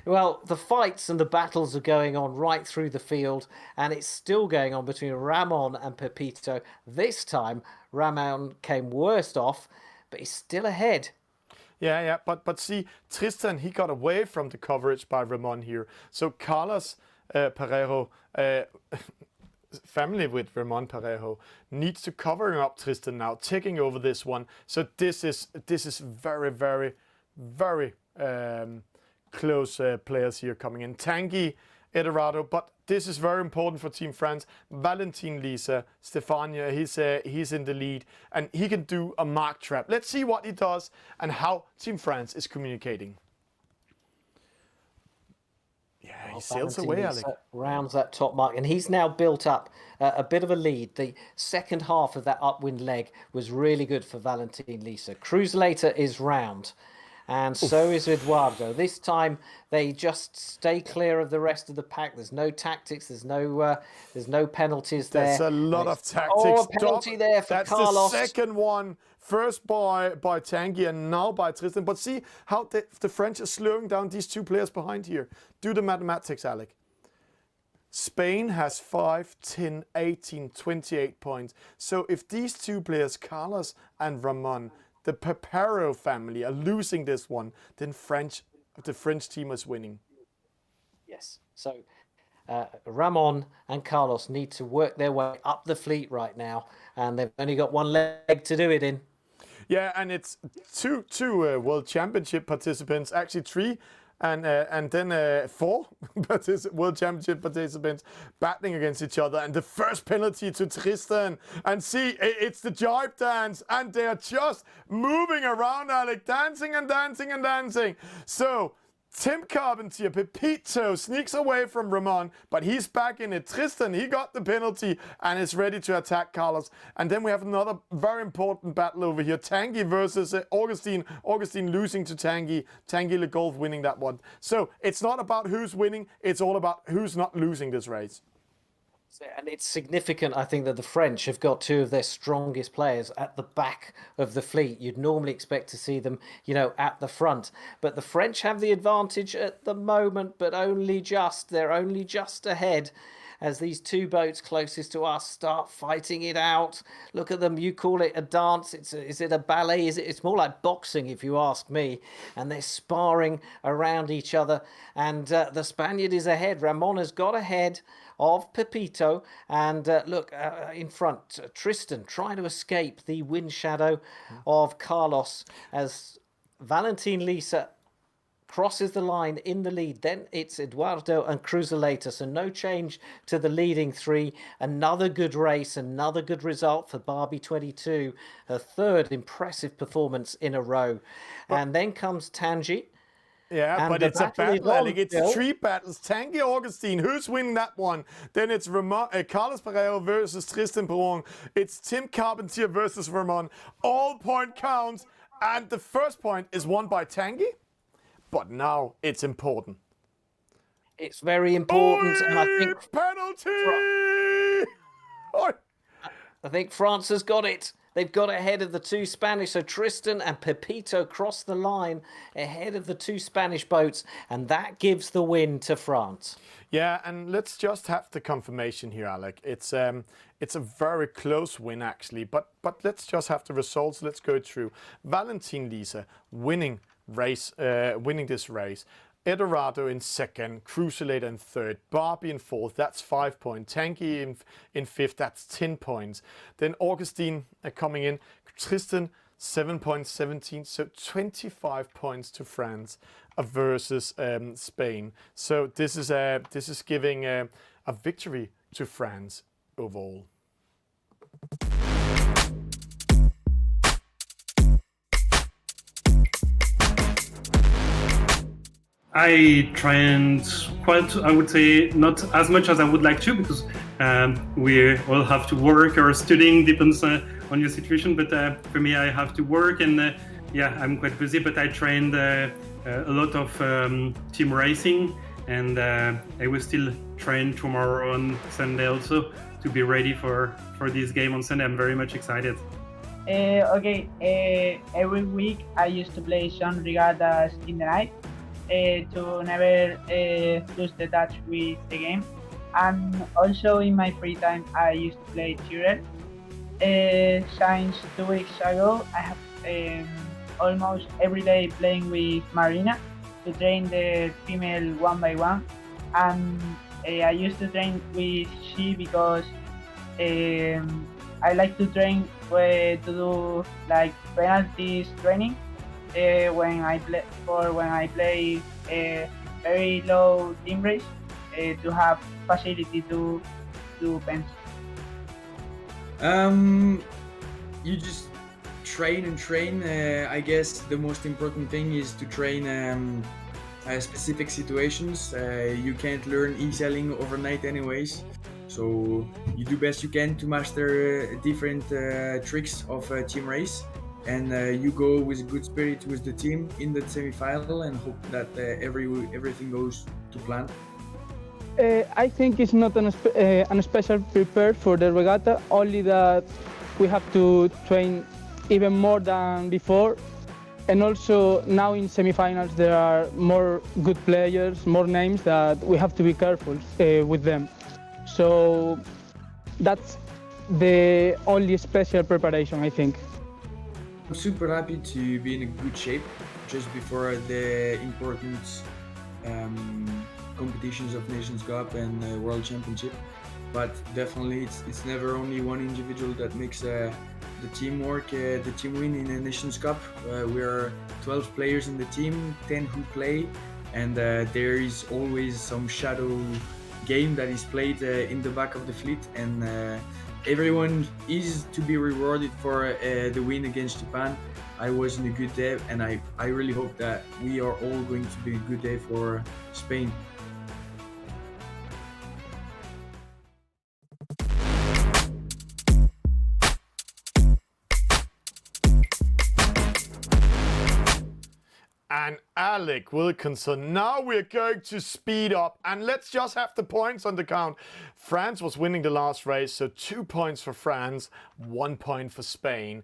well, the fights and the battles are going on right through the field, and it's still going on between Ramon and Pepito. This time, Ramon came worst off, but he's still ahead. Yeah, but see, Tristan, he got away from the coverage by Ramon here. So Carlos Pereiro family with Ramon Parejo, needs to cover up Tristan now, taking over this one. So this is very, very, very close players here coming in. Tanguy, Edoardo, but this is very important for Team France. Valentin Lisa, Stefania, he's in the lead, and he can do a mark trap. Let's see what he does and how Team France is communicating. Yeah, he sails away, Alec. Rounds that top mark, and he's now built up a bit of a lead. The second half of that upwind leg was really good for Valentin Lisa. Cruise later is round, and so is Eduardo. This time they just stay clear of the rest of the pack. There's no tactics. There's no penalties there. There's a lot of tactics. Oh, a penalty there for That's Carlos. the second one. First by Tanguy and now by Tristan. But see how the French are slowing down these two players behind here. Do the mathematics, Alec. Spain has 5, 10, 18, 28 points. So if these two players, Carlos and Ramon, the Paparo family, are losing this one, then the French team is winning. Yes. So Ramon and Carlos need to work their way up the fleet right now, and they've only got one leg to do it in. Yeah, and it's two World Championship participants, actually 3, and then 4 World Championship participants battling against each other. And the first penalty to Tristan. And see, it's the jibe dance, and they are just moving around, Alec, dancing and dancing and dancing. So Tim Carpentier, Pepito, sneaks away from Ramon, but he's back in it. Tristan, he got the penalty and is ready to attack Carlos. And then we have another very important battle over here. Tanguy versus Augustine. Augustine losing to Tanguy. Tanguy Le Golf winning that one. So it's not about who's winning, it's all about who's not losing this race. And it's significant, I think, that the French have got 2 of their strongest players at the back of the fleet. You'd normally expect to see them, at the front. But the French have the advantage at the moment, but only just. They're only just ahead as these 2 boats closest to us start fighting it out. Look at them. You call it a dance. Is it a ballet? It's more like boxing, if you ask me. And they're sparring around each other. And the Spaniard is ahead. Ramon has got ahead of Pepito, and look in front, Tristan trying to escape the wind shadow of Carlos as Valentin Lisa crosses the line in the lead. Then it's Eduardo and Cruzaleta, so no change to the leading 3. Another good race, another good result for Barbie 22, her 3rd impressive performance in a row. And then comes Tanguy. Yeah, but it's a battle, Alec. It's 3 battles. Tanguy, Augustine, who's winning that one? Then it's Carlos Parejo versus Tristan Perron. It's Tim Carpentier versus Ramon. All point counts, and the first point is won by Tanguy. But now it's important. It's very important, and I think penalty. I think France has got it. They've got ahead of the 2 Spanish. So Tristan and Pepito cross the line ahead of the 2 Spanish boats, and that gives the win to France. Yeah, and let's just have the confirmation here, Alec. It's a very close win, actually. But let's just have the results. Let's go through. Valentin Lisa winning this race. Edoardo in 2nd, Cruzaleta in 3rd, Barbie in 4th, that's 5 points. Tanguy in 5th, that's 10 points. Then Augustine coming in, Tristan 7 points, 17, so 25 points to France versus Spain. So this is giving a victory to France overall. I trained quite, I would say, not as much as I would like to, because we all have to work or studying, depends on your situation. But for me, I have to work, and yeah, I'm quite busy. But I trained a lot of team racing, and I will still train tomorrow on Sunday also to be ready for this game on Sunday. I'm very much excited. Every week I used to play some regattas in the night to never lose the touch with the game. And also in my free time I used to play Tyrrell. Since 2 weeks ago I have almost every day playing with Marina to train the female 1x1, and I used to train with she because I like to train to do like penalties training when I play very low team race to have facility to do pens. You just train and train. I guess the most important thing is to train specific situations. You can't learn eSailing overnight anyways, so you do best you can to master different tricks of a team race, and you go with good spirit with the team in the semi-final and hope that everything goes to plan. I think it's not an special prepared for the regatta, only that we have to train even more than before. And also now in semifinals there are more good players, more names that we have to be careful with them. So that's the only special preparation, I think. I'm super happy to be in a good shape just before the important competitions of Nations Cup and World Championship. But definitely it's never only one individual that makes the teamwork, the team win in the Nations Cup. We are 12 players in the team, 10 who play, and there is always some shadow game that is played in the back of the fleet, and everyone is to be rewarded for the win against Japan. I was in a good day, and I really hope that we are all going to be a good day for Spain. And Alec Wilkinson, now we're going to speed up and let's just have the points on the count. France was winning the last race, so 2 points for France, 1 point for Spain.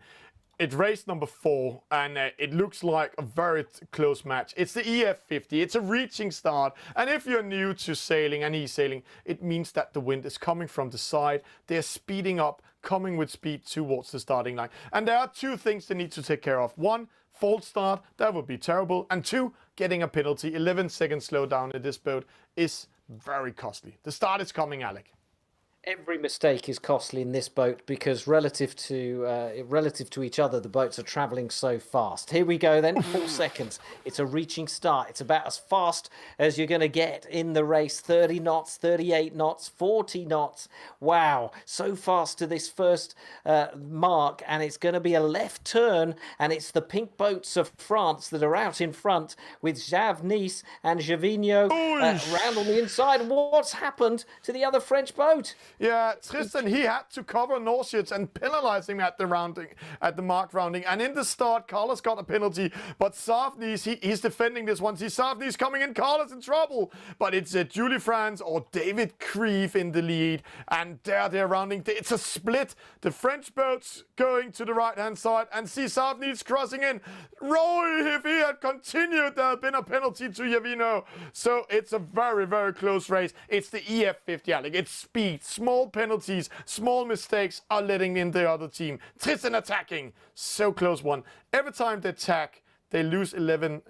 It's race number 4, and it looks like a very close match. It's the EF50, it's a reaching start, and if you're new to sailing and eSailing, it means that the wind is coming from the side. They're speeding up, coming with speed towards the starting line. And there are 2 things they need to take care of. 1, false start, that would be terrible. And 2, getting a penalty. 11 seconds slowdown in this boat is very costly. The start is coming, Alec. Every mistake is costly in this boat because relative to each other, the boats are traveling so fast. Here we go then, 4 seconds. It's a reaching start. It's about as fast as you're going to get in the race. 30 knots, 38 knots, 40 knots. Wow, so fast to this first mark, and it's going to be a left turn, and it's the pink boats of France that are out in front with Jav, Nice and Javigno round on the inside. What's happened to the other French boat? Yeah, Tristan, he had to cover Norsic and penalize him at the mark rounding. And in the start, Carlos got a penalty, but Savnis, he's defending this one. See Savnis coming in, Carlos in trouble. But it's Julie France or David Creve in the lead, and they're rounding. It's a split. The French boats going to the right-hand side, and see Savnis crossing in. Roy, if he had continued, there had been a penalty to Javino. So it's a very, very close race. It's the EF50, Alec. It's speed. Small penalties, small mistakes are letting in the other team. Tristan attacking. So close one. Every time they attack, they lose 11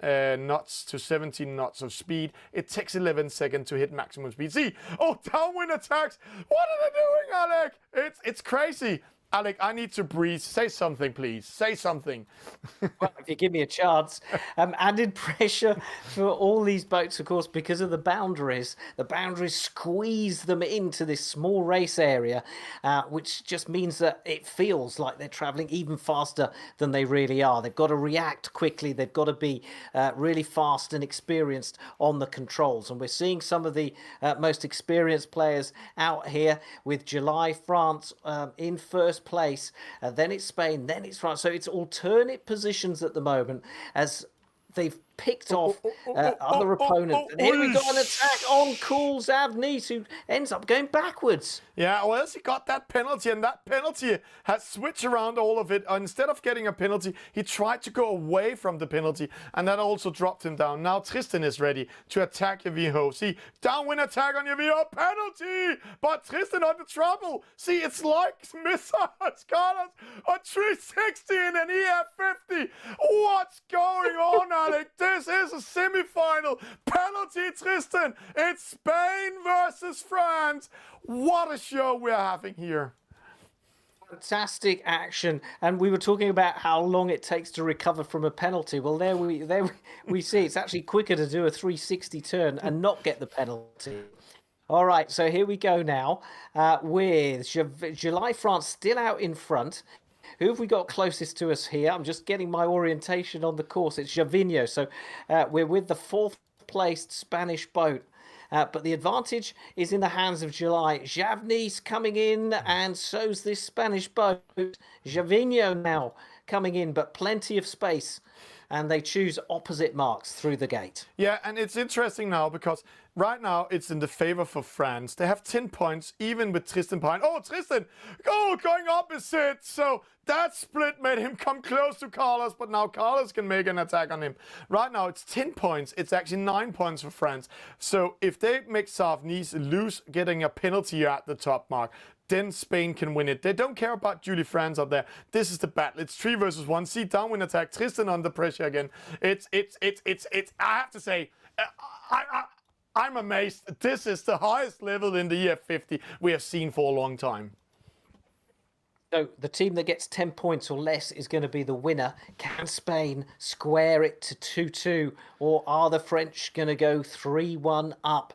knots to 17 knots of speed. It takes 11 seconds to hit maximum speed. See? Oh, downwind attacks. What are they doing, Alec? It's crazy. Alec, I need to breathe. Say something, please. Say something. Well, if you give me a chance. Added pressure for all these boats, of course, because of the boundaries. The boundaries squeeze them into this small race area, which just means that it feels like they're traveling even faster than they really are. They've got to react quickly. They've got to be really fast and experienced on the controls. And we're seeing some of the most experienced players out here with July, France in first place, then it's Spain, then it's France. So it's alternate positions at the moment as they've picked off other opponents. And here we got an attack on Cool Zavnis, who ends up going backwards. Yeah, well, he got that penalty, and that penalty has switched around all of it. Instead of getting a penalty, he tried to go away from the penalty, and that also dropped him down. Now Tristan is ready to attack Javino. See, downwind attack on Javino, penalty! But Tristan under trouble. See, it's like missiles, Carlos, a 360 in an EF50. What's going on, Alec? This is a semi-final. Penalty, Tristan. It's Spain versus France. What a show we're having here. Fantastic action, and we were talking about how long it takes to recover from a penalty. Well, we see it's actually quicker to do a 360 turn and not get the penalty. All right, so here we go now with July France still out in front. Who have we got closest to us here? I'm just getting my orientation on the course. It's Javinho, so we're with the 4th placed Spanish boat. But the advantage is in the hands of July. Javni's coming in, and so's this Spanish boat. Javinho now coming in, but plenty of space. And they choose opposite marks through the gate. Yeah, and it's interesting now because right now it's in the favor for France. They have 10 points, even with Tristan behind. Oh, Tristan! Oh, going opposite! So that split made him come close to Carlos, but now Carlos can make an attack on him. Right now it's 10 points. It's actually 9 points for France. So if they make Savni's lose getting a penalty at the top mark, then Spain can win it. They don't care about Julie France up there. This is the battle. It's 3 versus 1. See, downwind attack. Tristan under pressure again. It's. I have to say, I'm amazed. This is the highest level in the EF50 we have seen for a long time. So the team that gets 10 points or less is going to be the winner. Can Spain square it to 2-2, or are the French going to go 3-1 up?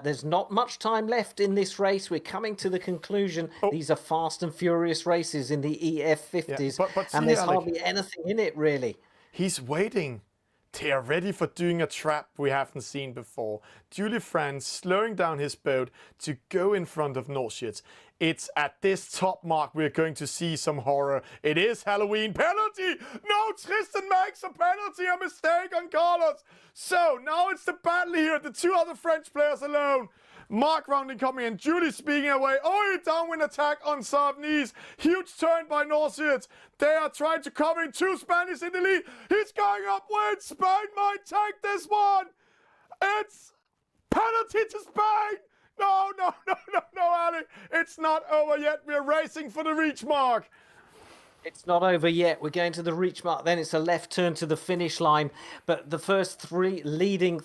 There's not much time left in this race. We're coming to the conclusion. These are fast and furious races in the EF50s, but and there's hardly anything in it, really. He's waiting. They are ready for doing a trap we haven't seen before. Julie France slowing down his boat to go in front of Norshits. It's at this top mark we're going to see some horror. It is Halloween. Penalty! No, Tristan makes a penalty, a mistake on Carlos. So now it's the battle here. The 2 other French players alone. Mark rounding coming in. Julie speaking away. Oh, downwind attack on Savni's. Huge turn by Norshits. They are trying to cover in 2 Spanish in the lead. He's going upwind. Spain might take this one. It's penalty to Spain. No, Ali. It's not over yet. We're racing for the reach mark. It's not over yet. We're going to the reach mark. Then it's a left turn to the finish line. But the first three leading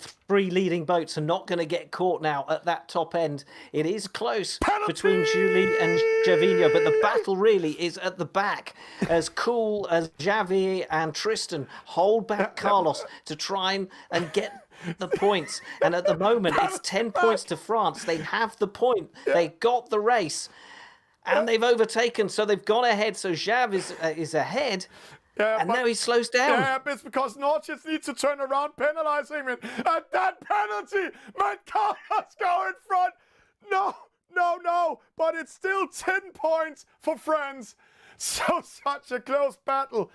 boats are not going to get caught now at that top end. It is close between Julie and Javinho, but the battle really is at the back. As cool as Javi and Tristan hold back Carlos to try and get the points. And at the moment, it's 10 points to France. They have the point. They got the race. And they've overtaken, so they've gone ahead. So Jav is ahead, and now he slows down. Yeah, but it's because Norshits needs to turn around, penalizing him. And that penalty made Carlos go in front. No. But it's still 10 points for France. So such a close battle.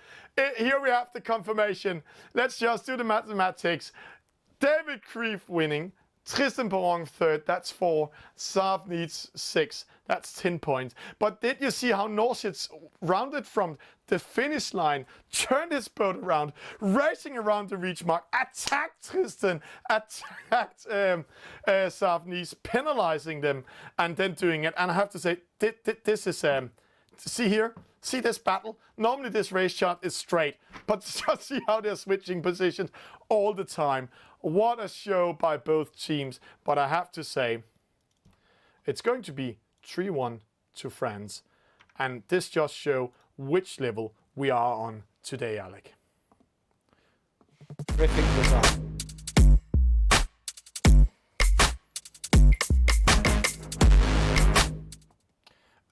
Here we have the confirmation. Let's just do the mathematics. David Krief winning. Tristan Perron 3rd, that's 4. Sav needs 6, that's 10 points. But did you see how Norshits rounded from the finish line, turned his boat around, racing around the reach mark, attacked Tristan, attacked Savni's, penalizing them, and then doing it. And I have to say, this is, see here? See this battle? Normally this race chart is straight, but just see how they're switching positions all the time. What a show by both teams. But I have to say, it's going to be 3-1 to France. And this just shows which level we are on today, Alec. Terrific result.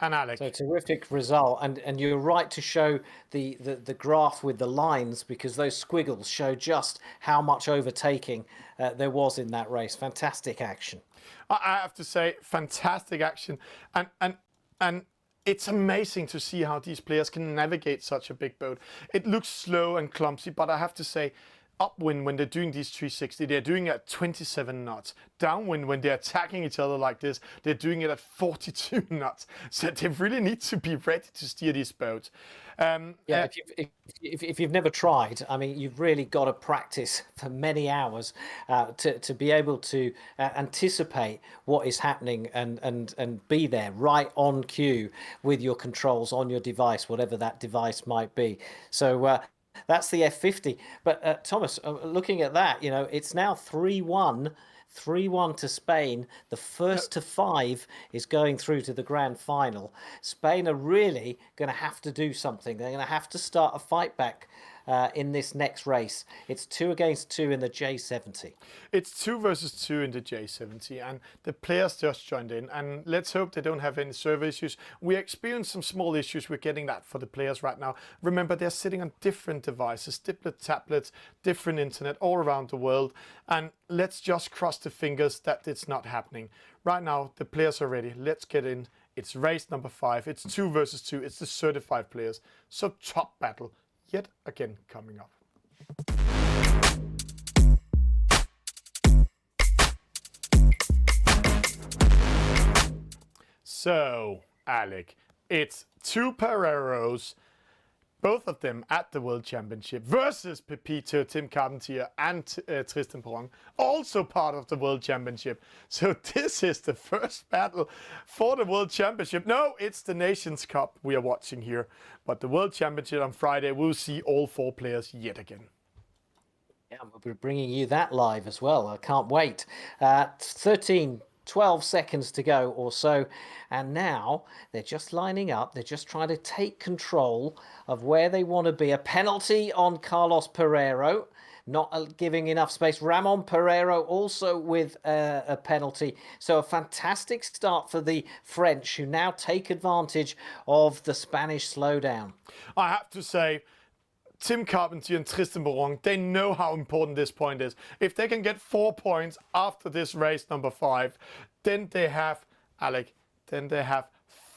And Alec. So terrific result, and you're right to show the graph with the lines, because those squiggles show just how much overtaking there was in that race. Fantastic action. I have to say, fantastic action, and it's amazing to see how these players can navigate such a big boat. It looks slow and clumsy, but I have to say, upwind when they're doing these 360, they're doing it at 27 knots. Downwind when they're attacking each other like this, they're doing it at 42 knots. So they really need to be ready to steer these boats. If you've never tried, I mean, you've really got to practice for many hours to be able to anticipate what is happening and be there right on cue with your controls on your device, whatever that device might be. So that's the F50. But Thomas, looking at that, it's now 3-1 3-1 to Spain. The first to 5 is going through to the grand final. Spain are really going to have to do something. They're going to have to start a fight back in this next race. It's 2 against 2 in the J70. It's 2 versus 2 in the J70, and the players just joined in. And let's hope they don't have any server issues. We experienced some small issues. We're getting that for the players right now. Remember, they're sitting on different devices, different tablets, different internet all around the world. And let's just cross the fingers that it's not happening. Right now, the players are ready. Let's get in. It's race number 5. It's 2 versus 2. It's the certified players. So top battle yet again coming up. So, Alec, it's 2 Pereiros, both of them at the World Championship, versus Pepito, Tim Carpentier, and Tristan Perron, also part of the World Championship. So this is the first battle for the World Championship. No, it's the Nations Cup we are watching here. But the World Championship on Friday, we'll see all 4 players yet again. Yeah, we'll be bringing you that live as well. I can't wait. 12 seconds to go or so, and now they're just lining up. They're just trying to take control of where they want to be. A penalty on Carlos Pereiro, not giving enough space. Ramon Pereiro also with a penalty. So a fantastic start for the French, who now take advantage of the Spanish slowdown. I have to say, Tim Carpentier and Tristan Perron, they know how important this point is. If they can get 4 points after this race number 5, then they have, Alec,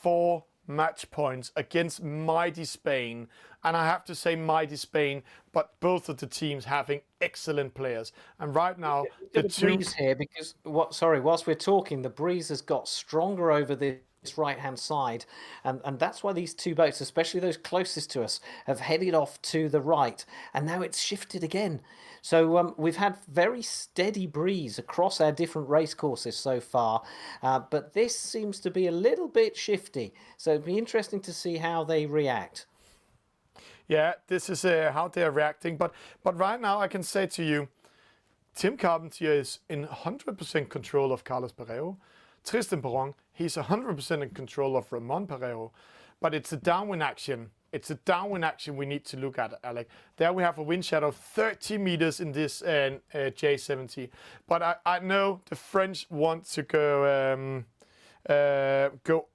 4 match points against mighty Spain. And I have to say mighty Spain, but both of the teams having excellent players. And right now, the breeze here, because whilst we're talking, the breeze has got stronger over this right-hand side, and that's why these 2 boats, especially those closest to us, have headed off to the right, and now it's shifted again. So we've had very steady breeze across our different race courses so far, but this seems to be a little bit shifty, so it'd be interesting to see how they react. Yeah, this is how they're reacting, but right now I can say to you, Tim Carpentier is in 100% control of Carlos Pereiro. Tristan Perron, he's 100% in control of Ramon Pereiro, but it's a downwind action. It's a downwind action we need to look at, Alec. There we have a wind shadow of 30 meters in this J70, but I know the French want to go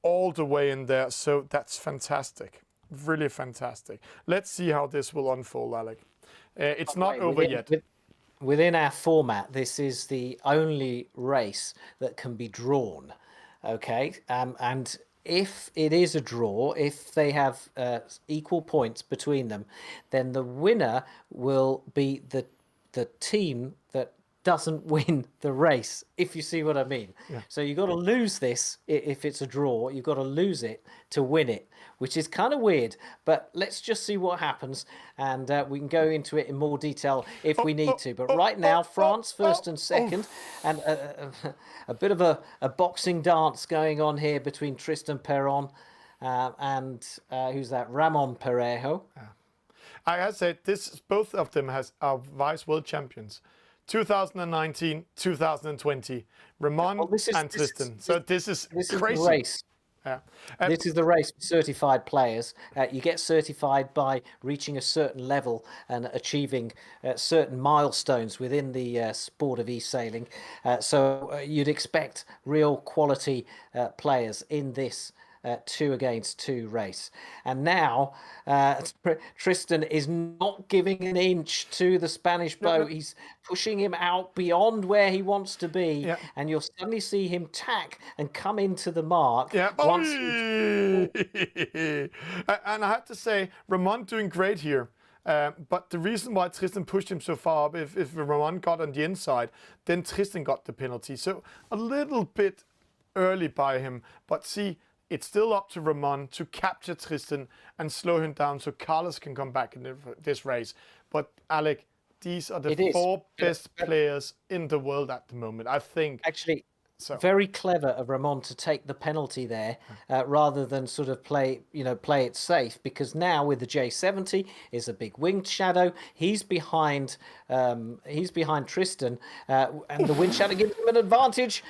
all the way in there, so that's fantastic, really fantastic. Let's see how this will unfold, Alec. It's not over yet. Within our format, this is the only race that can be drawn, okay? And if it is a draw, if they have equal points between them, then the winner will be the team that doesn't win the race, if you see what I mean. Yeah. So you've got to lose this if it's a draw. You've got to lose it to win it, which is kind of weird. But let's just see what happens, and we can go into it in more detail if we need to. But right now, France first and second, and a bit of a boxing dance going on here between Tristan Perron and who's that? Ramon Pereiro. Yeah. I have said this. Both of them are vice world champions. 2019, 2020, Ramon and Tristan. This is crazy. The race. Yeah. This is the race for certified players. You get certified by reaching a certain level and achieving certain milestones within the sport of eSailing. So you'd expect real quality players in this 2 against 2 race. And now Tristan is not giving an inch to the Spanish boat. He's pushing him out beyond where he wants to be. Yeah. And you'll suddenly see him tack and come into the mark. Yeah. And I have to say, Ramon doing great here. But the reason why Tristan pushed him so far up, if Ramon got on the inside, then Tristan got the penalty. So a little bit early by him. But see, it's still up to Ramon to capture Tristan and slow him down so Carlos can come back in this race. But Alec, these are the 4 best players in the world at the moment, I think. Actually, So very clever of Ramon to take the penalty there, rather than sort of play it safe, because now with the J70 is a big wind shadow. He's behind Tristan, and the wind shadow gives him an advantage,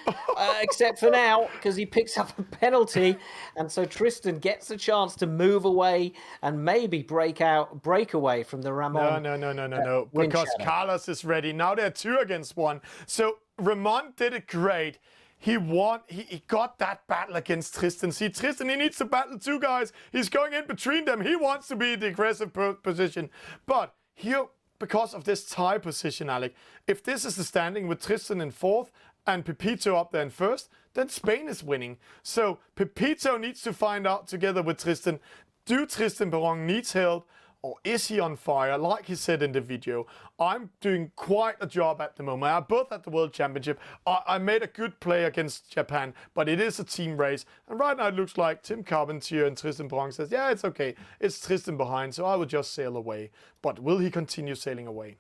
except for now, because he picks up a penalty, and so Tristan gets a chance to move away and maybe break away from the Ramon. No, wind because shadow. Carlos is ready. Now they're 2 against 1. So Ramon did it great. He won. He got that battle against Tristan. See, Tristan, he needs to battle 2 guys. He's going in between them. He wants to be in the aggressive position. But here, because of this tie position, Alec, if this is the standing with Tristan in 4th and Pepito up there in 1st, then Spain is winning. So Pepito needs to find out together with Tristan, do Tristan Barong needs help? Or is he on fire? Like he said in the video, I'm doing quite a job at the moment. I'm both at the World Championship. I made a good play against Japan, but it is a team race. And right now it looks like Tim Carpentier and Tristan Barong says, yeah, it's okay. It's Tristan behind, so I will just sail away. But will he continue sailing away?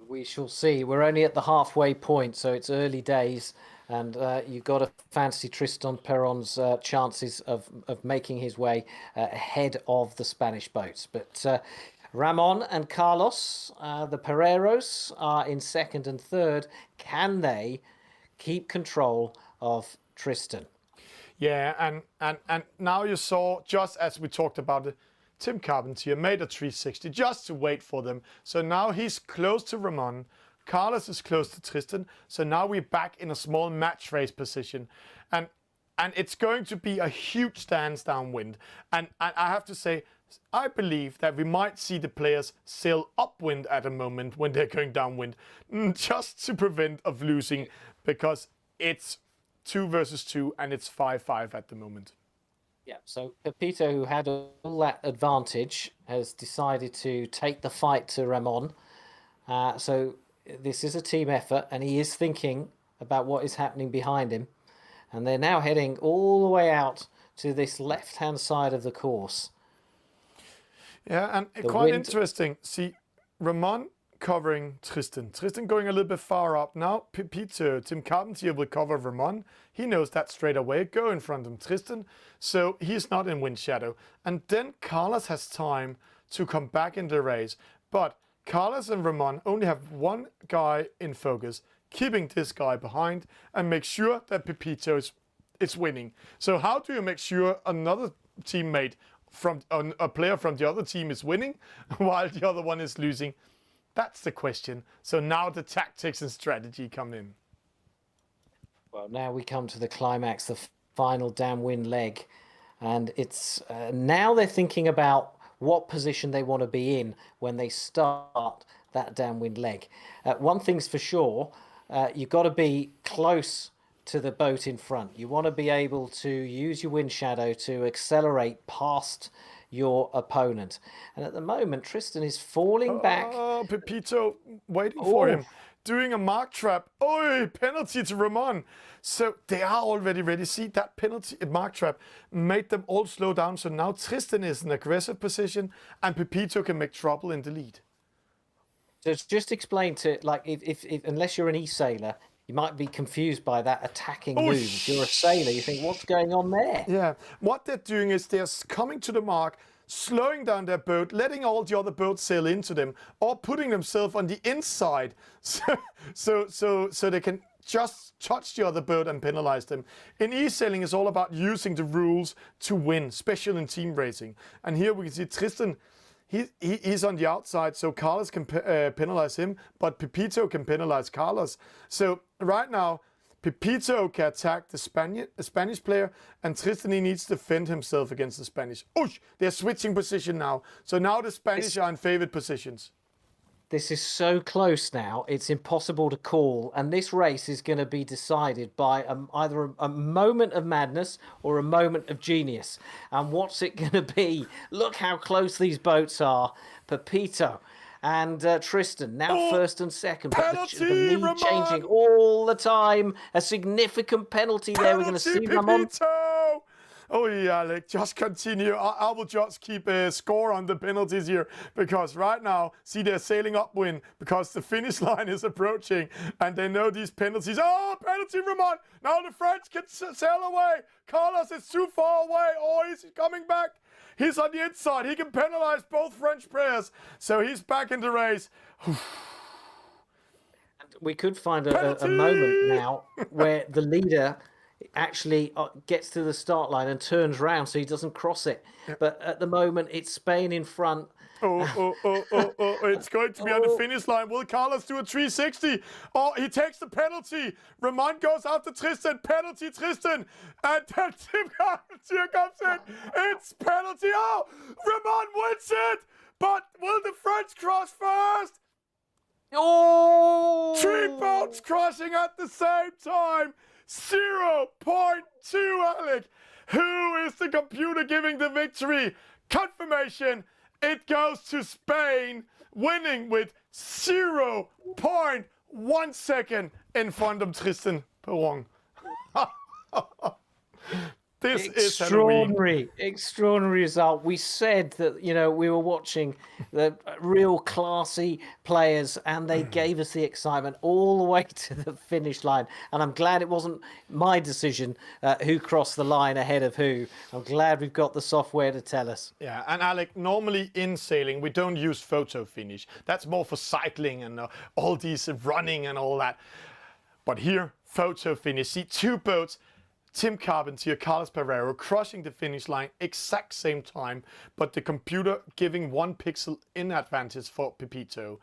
We shall see. We're only at the halfway point, so it's early days. And you've got to fancy Tristan Perron's chances of making his way ahead of the Spanish boats. But Ramon and Carlos, the Pereiros, are in 2nd and 3rd. Can they keep control of Tristan? Yeah, and now you saw, just as we talked about it, Tim Carpentier made a 360 just to wait for them. So now he's close to Ramon. Carlos is close to Tristan, so now we're back in a small match race position, and it's going to be a huge stance downwind. And I have to say, I believe that we might see the players sail upwind at a moment when they're going downwind, just to prevent of losing, because it's 2 versus 2 and it's 5-5 at the moment. Yeah, so Pepito, who had all that advantage, has decided to take the fight to Ramon. So this is a team effort, and he is thinking about what is happening behind him. And they're now heading all the way out to this left-hand side of the course. Yeah, and quite interesting. See, Ramon covering Tristan. Tristan going a little bit far up. Now, Pepito, Tim Carpentier will cover Ramon. He knows that straight away. Go in front of Tristan. So he's not in wind shadow. And then Carlos has time to come back in the race. But Carlos and Ramon only have 1 guy in focus, keeping this guy behind and make sure that Pepito is winning. So how do you make sure another teammate from a player from the other team is winning while the other one is losing? That's the question. So now the tactics and strategy come in. Well, now we come to the climax, the final downwind leg, and it's now they're thinking about what position they want to be in when they start that downwind leg. One thing's for sure, you've got to be close to the boat in front. You want to be able to use your wind shadow to accelerate past your opponent. And at the moment, Tristan is falling back. Oh, Pepito waiting for him. Doing a mark trap. Oh, penalty to Ramon. So they are already ready. See, that penalty, mark trap, made them all slow down. So now Tristan is in aggressive position and Pepito can make trouble in the lead. So just explain to, like, if unless you're an eSailer, you might be confused by that attacking move. If you're a sailor, you think, what's going on there? Yeah, what they're doing is they're coming to the mark, slowing down their boat, letting all the other boats sail into them, or putting themselves on the inside, so they can just touch the other boat and penalize them. In eSailing, it's all about using the rules to win, especially in team racing. And here we can see Tristan. He's on the outside, so Carlos can penalize him, but Pepito can penalize Carlos. So right now, Pepito can attack the Spanish player, and Tristan needs to defend himself against the Spanish. Oosh! They're switching position now. So now the Spanish are in favored positions. This is so close now, it's impossible to call. And this race is going to be decided by either a moment of madness or a moment of genius. And what's it going to be? Look how close these boats are. Pepito and Tristan, now first and second. Penalty, but the lead Ramon! changing all the time. A significant penalty there. We're going to see Ramon. Oh yeah, Alec, just continue. I will just keep a score on the penalties here, because right now, see, they're sailing upwind because the finish line is approaching and they know these penalties. Oh, penalty, Ramon! Now the French can sail away. Carlos is too far away. Oh, he's coming back. He's on the inside. He can penalize both French players. So he's back in the race. We could find a moment now where the leader actually gets to the start line and turns round so he doesn't cross it. But at the moment, it's Spain in front. Oh, it's going to be on the finish line. Will Carlos do a 360? Oh, he takes the penalty. Ramon goes out to Tristan. Penalty, Tristan. And then Tim here comes in. It's penalty. Oh, Ramon wins it. But will the French cross first? Oh! 3 boats crossing at the same time. 0.2, Alec. Who is the computer giving the victory? Confirmation. It goes to Spain, winning with 0.1 second in front of Tristan Perron. This is extraordinary result. We said that, you know, we were watching the real classy players and they gave us the excitement all the way to the finish line. And I'm glad it wasn't my decision who crossed the line ahead of who. I'm glad we've got the software to tell us. Yeah, and Alec, normally in sailing, we don't use photo finish. That's more for cycling and all these running and all that. But here, photo finish. See, 2 boats. Tim Carpentier, Carlos Pereiro crossing the finish line exact same time, but the computer giving 1 pixel in advantage for Pepito.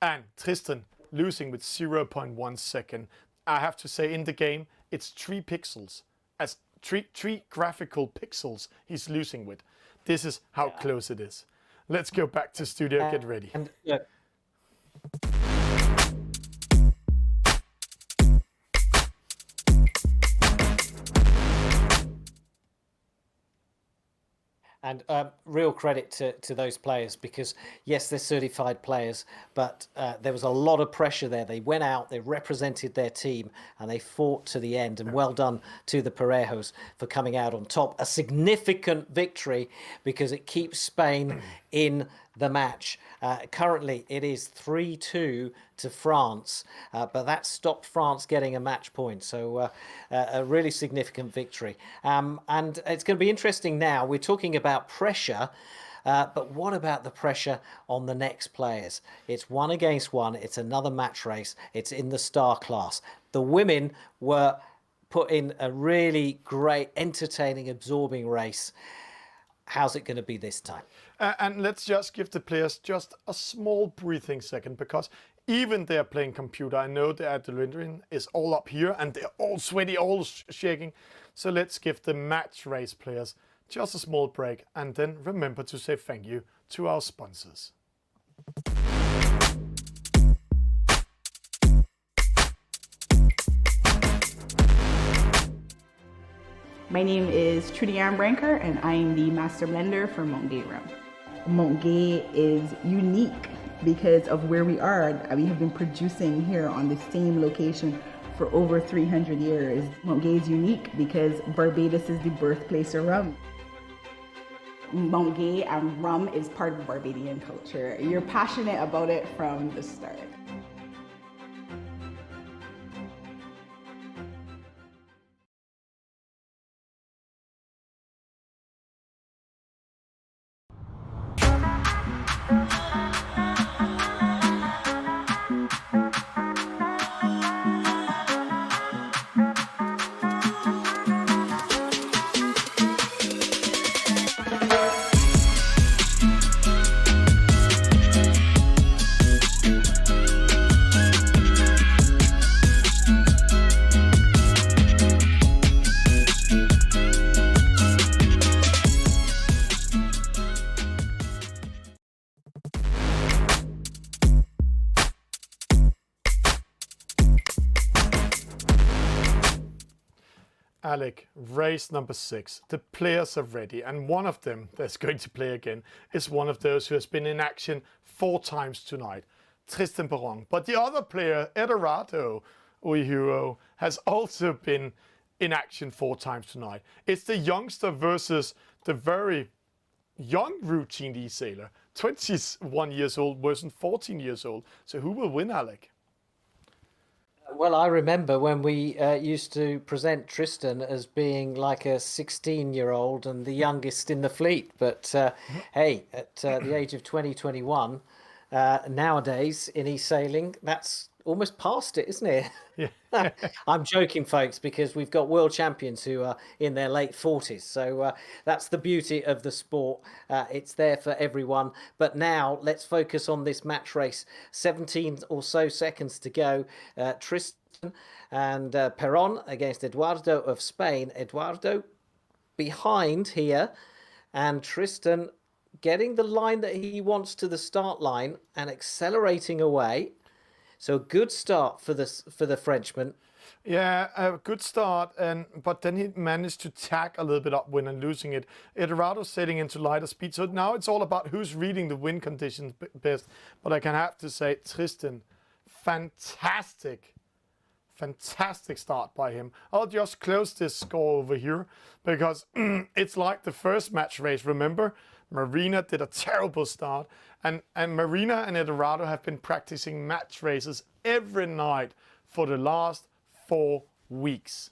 And Tristan losing with 0.1 second. I have to say, in the game, it's 3 pixels. As three graphical pixels he's losing with. This is how close it is. Let's go back to studio, get ready. And And real credit to those players, because yes, they're certified players, but there was a lot of pressure there. They went out, they represented their team, and they fought to the end. And well done to the Parejos for coming out on top. A significant victory because it keeps Spain in the match. Currently, it is 3-2 to France, but that stopped France getting a match point. So a really significant victory. And it's going to be interesting now. We're talking about pressure, but what about the pressure on the next players? It's 1 against 1. It's another match race. It's in the star class. The women were put in a really great, entertaining, absorbing race. How's it going to be this time? And let's just give the players just a small breathing second, because even they're playing computer, I know the adrenaline is all up here and they're all sweaty, all shaking. So let's give the match race players just a small break, and then remember to say thank you to our sponsors. My name is Trudy Armbranker, and I am the master blender for Montgay Rum. Montgay is unique because of where we are. We have been producing here on the same location for over 300 years. Montgay is unique because Barbados is the birthplace of rum. Montgay and rum is part of Barbadian culture. You're passionate about it from the start. Alec, race number 6. The players are ready, and one of them that's going to play again is one of those who has been in action 4 times tonight, Tristan Perron. But the other player, Edorato Uihiro, has also been in action 4 times tonight. It's the youngster versus the very young routine eSailer, 21 years old versus 14 years old. So who will win, Alec? Well, I remember when we used to present Tristan as being like a 16-year-old and the youngest in the fleet. But hey, at the age of 2021, nowadays in eSailing, that's almost past it, isn't it? Yeah. I'm joking, folks, because we've got world champions who are in their late 40s. So that's the beauty of the sport. It's there for everyone. But now let's focus on this match race. 17 or so seconds to go. Tristan and Perron against Eduardo of Spain. Eduardo behind here, and Tristan getting the line that he wants to the start line and accelerating away. So a good start for the Frenchman. Yeah, a good start, but then he managed to tack a little bit upwind and losing it. Eduardo setting into lighter speed. So now it's all about who's reading the wind conditions best. But I can have to say, Tristan, fantastic start by him. I'll just close this score over here because it's like the first match race. Remember, Marina did a terrible start, and Marina and Eduardo have been practicing match races every night for the last 4 weeks.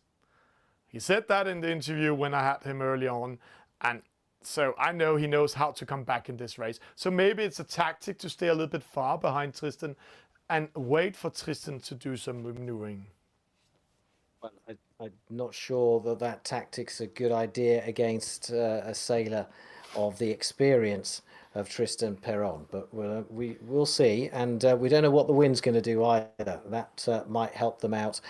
He said that in the interview when I had him early on, and so I know he knows how to come back in this race. So maybe it's a tactic to stay a little bit far behind Tristan and wait for Tristan to do some maneuvering. Well, I'm not sure that tactic's a good idea against a sailor of the experience of Tristan Perron, but we'll see, and we don't know what the wind's going to do either. That might help them out.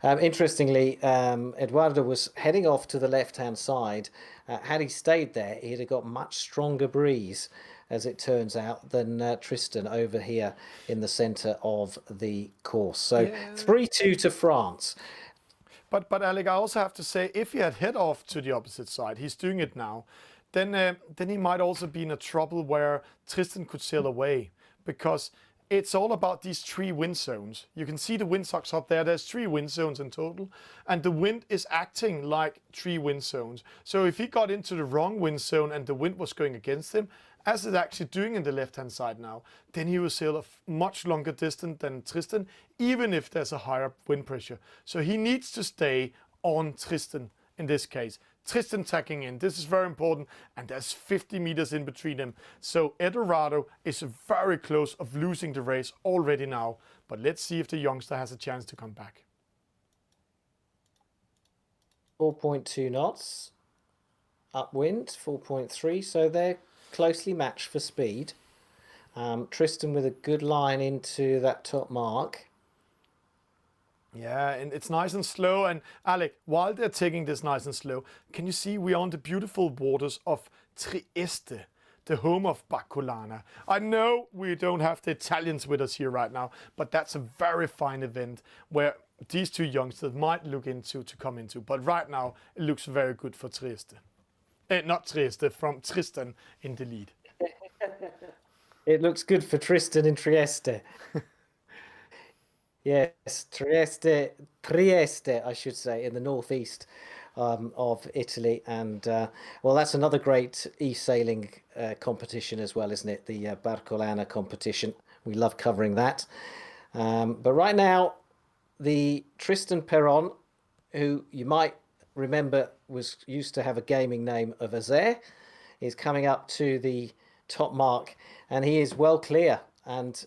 Interestingly, Eduardo was heading off to the left-hand side. Had he stayed there, he'd have got much stronger breeze, as it turns out, than Tristan over here in the centre of the course. So 3-2 to France. But Alec, I also have to say, if he had head off to the opposite side, he's doing it now, then he might also be in a trouble where Tristan could sail away, because it's all about these 3 wind zones. You can see the windsocks up there. There's 3 wind zones in total, and the wind is acting like 3 wind zones. So if he got into the wrong wind zone and the wind was going against him, as it's actually doing in the left-hand side now, then he will sail a much longer distance than Tristan, even if there's a higher wind pressure. So he needs to stay on Tristan in this case. Tristan tacking in. This is very important, and there's 50 meters in between them. So Eduardo is very close of losing the race already now. But let's see if the youngster has a chance to come back. 4.2 knots. Upwind, 4.3. So they're closely matched for speed. Tristan with a good line into that top mark. Yeah, and it's nice and slow. And Alec, while they're taking this nice and slow, can you see we're on the beautiful waters of Trieste, the home of Barcolana. I know we don't have the Italians with us here right now, but that's a very fine event where these 2 youngsters might look into to come into. But right now, it looks very good for Trieste. Not Trieste, from Tristan in the lead. It looks good for Tristan in Trieste. Yes, Trieste, I should say, in the northeast of Italy. And, well, that's another great eSailing competition as well, isn't it? The Barcolana competition. We love covering that. But right now, the Tristan Perron, who you might remember used to have a gaming name of Azer, is coming up to the top mark, and he is well clear. And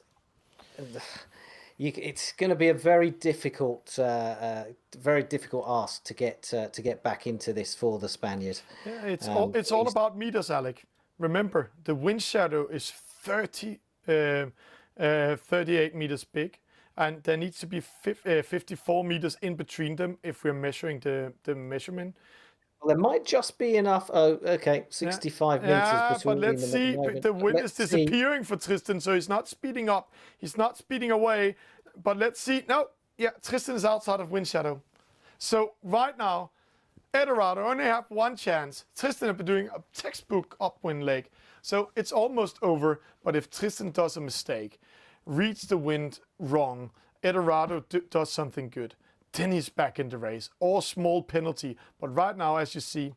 it's going to be a very difficult ask to get back into this for the Spaniard. Yeah, it's all about meters, Alec. Remember, the wind shadow is 38 meters big, and there needs to be 54 meters in between them if we're measuring the measurement. Well, there might just be enough. Oh, okay, 65 meters between but let's see. The wind is disappearing for Tristan, so he's not speeding up. He's not speeding away. But let's see. No, yeah, Tristan is outside of wind shadow. So right now, Eduardo only have 1 chance. Tristan has been doing a textbook upwind leg. So it's almost over. But if Tristan does a mistake, reads the wind wrong, Eduardo does something good, then he's back in the race, or small penalty. But right now, as you see,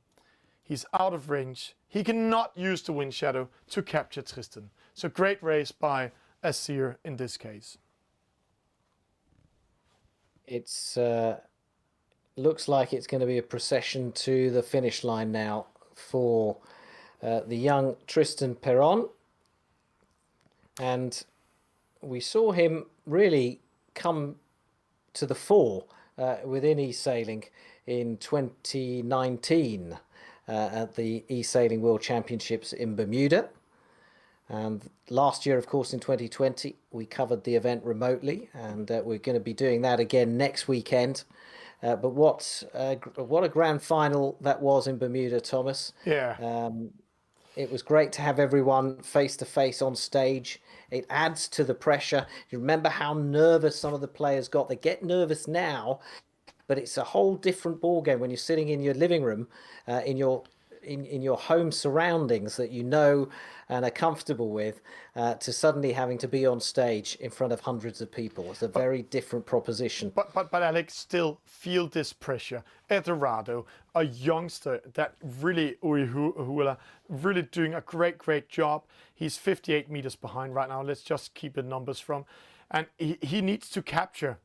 he's out of range. He cannot use the wind shadow to capture Tristan. So great race by Azir in this case. It's looks like it's going to be a procession to the finish line now for the young Tristan Perron. And we saw him really come to the fore within eSailing in 2019 at the eSailing World Championships in Bermuda. And last year, of course, in 2020, we covered the event remotely, and we're going to be doing that again next weekend. But what a grand final that was in Bermuda, Thomas. Yeah. It was great to have everyone face to face on stage. It adds to the pressure. You remember how nervous some of the players got. They get nervous now, but it's a whole different ballgame when you're sitting in your living room, in your home surroundings that you know and are comfortable with, to suddenly having to be on stage in front of hundreds of people. It's a very different proposition. But Alex, still feel this pressure. Eldorado, a youngster that really really doing a great job. He's 58 meters behind right now. Let's just keep the numbers from, and he needs to capture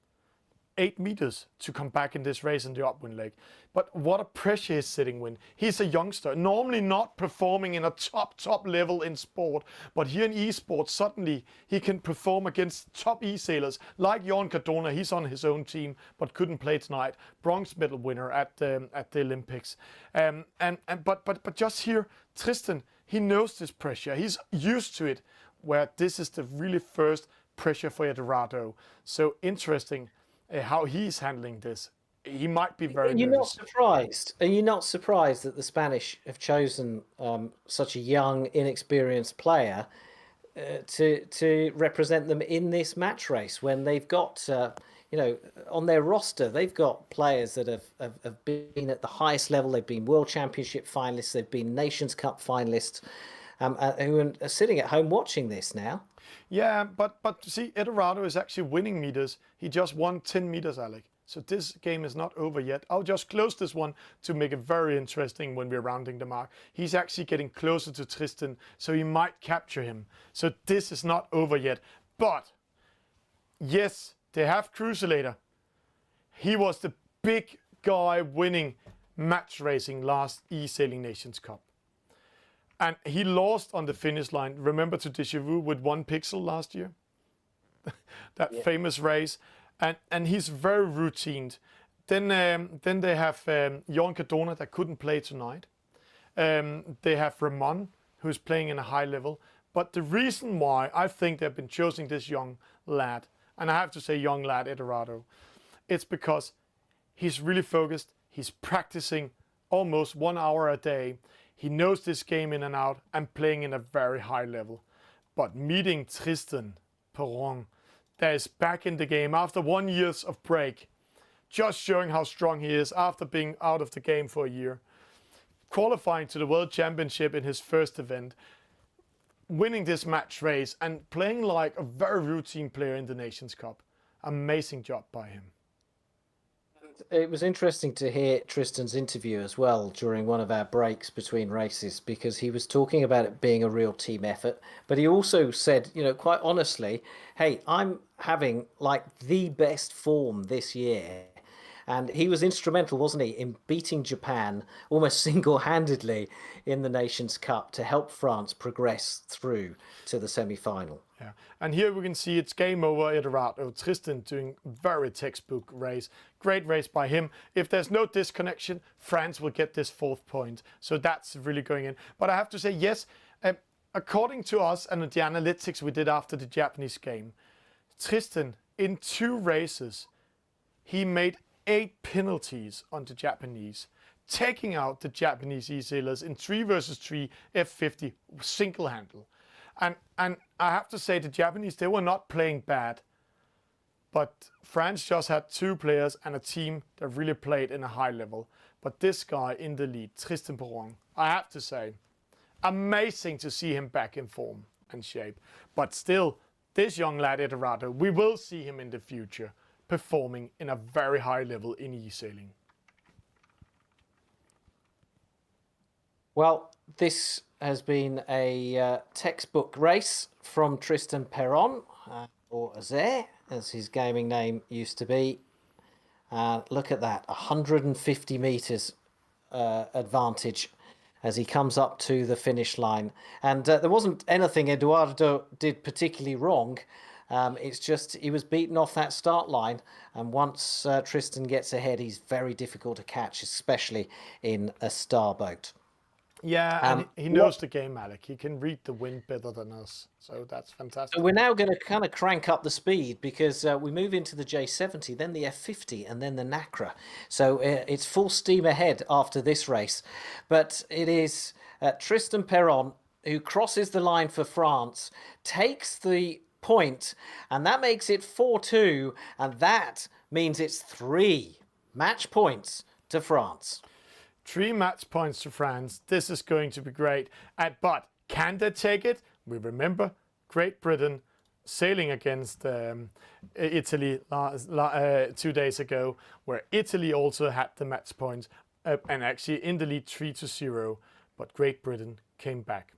8 meters to come back in this race in the upwind leg. But what a pressure he's sitting with. He's a youngster, normally not performing in a top level in sport, but here in esports, suddenly he can perform against top e-sailers like Jon Cardona. He's on his own team, but couldn't play tonight. Bronze medal winner at the Olympics. But just here, Tristan, he knows this pressure. He's used to it, where this is the really first pressure for Eldorado. So interesting how he's handling this. He might be very nervous. Are you not surprised that the Spanish have chosen such a young, inexperienced player to represent them in this match race when they've got, on their roster, they've got players that have been at the highest level. They've been World Championship finalists. They've been Nations Cup finalists, who are sitting at home watching this now. Yeah, but see, Eldorado is actually winning meters. He just won 10 meters, Alec. So this game is not over yet. I'll just close this one to make it very interesting when we're rounding the mark. He's actually getting closer to Tristan, so he might capture him. So this is not over yet. But, yes, they have Cruisulator. He was the big guy winning match racing last eSailing Nations Cup. And he lost on the finish line. Remember to Deja Vu with 1 pixel last year? That famous race. And he's very routined. Then they have Jon Cardona that couldn't play tonight. They have Ramon, who's playing in a high level. But the reason why I think they've been choosing this young lad, and I have to say young lad, Eldorado, it's because he's really focused. He's practicing almost 1 hour a day. He knows this game in and out and playing in a very high level. But meeting Tristan Perron, that is back in the game after 1 year of break, just showing how strong he is after being out of the game for a year, qualifying to the World Championship in his first event, winning this match race and playing like a very routine player in the Nations Cup. Amazing job by him. It was interesting to hear Tristan's interview as well during one of our breaks between races, because he was talking about it being a real team effort. But he also said, quite honestly, hey, I'm having like the best form this year. And he was instrumental, wasn't he, in beating Japan almost single-handedly in the Nations Cup to help France progress through to the semi-final. Yeah, and here we can see it's game over. Eldorado. Tristan doing very textbook race. Great race by him. If there's no disconnection, France will get this 4th point. So that's really going in. But I have to say, yes, according to us and the analytics we did after the Japanese game, Tristan, in 2 races, he made 8 penalties on the Japanese, taking out the Japanese e-sailers in 3 versus 3 F50 single-handle. And I have to say, the Japanese, they were not playing bad. But France just had 2 players and a team that really played in a high level. But this guy in the lead, Tristan Perron, I have to say, amazing to see him back in form and shape. But still, this young lad, Eldorado, we will see him in the future. performing in a very high level in eSailing. Well, this has been a textbook race from Tristan Perron, or Azer, as his gaming name used to be. Look at that, 150 meters advantage as he comes up to the finish line. And there wasn't anything Eduardo did particularly wrong. It's just he was beaten off that start line. And once Tristan gets ahead, he's very difficult to catch, especially in a star boat. Yeah, and he knows the game, Alec. He can read the wind better than us. So that's fantastic. So we're now going to kind of crank up the speed because we move into the J70, then the F50, and then the Nacra. So it's full steam ahead after this race. But it is Tristan Perron who crosses the line for France, takes the point, and that makes it 4-2. And that means it's 3 match points to France. 3 match points to France. This is going to be great. But can they take it? We remember Great Britain sailing against Italy 2 days ago, where Italy also had the match points and actually in the lead 3-0. But Great Britain came back.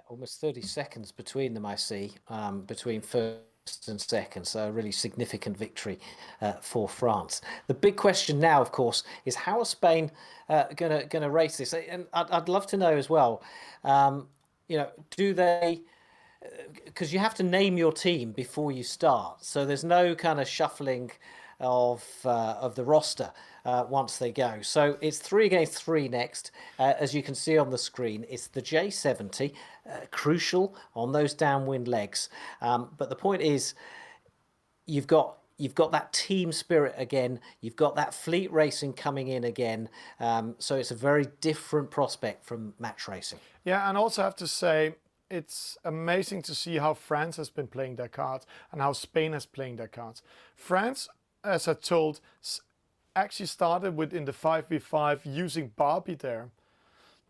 Almost 30 seconds between them, I see, between first and second. So a really significant victory for France. The big question now, of course, is how are Spain gonna race this? And I'd love to know as well. Do they? Because you have to name your team before you start, so there's no kind of shuffling of the roster once they go. So it's 3 against 3 next, as you can see on the screen. It's the J70, crucial on those downwind legs. But the point is, you've got that team spirit again. You've got that fleet racing coming in again. So it's a very different prospect from match racing. Yeah, and also have to say, it's amazing to see how France has been playing their cards and how Spain has playing their cards. France, as I told, actually started with in the 5v5 using Barbie there,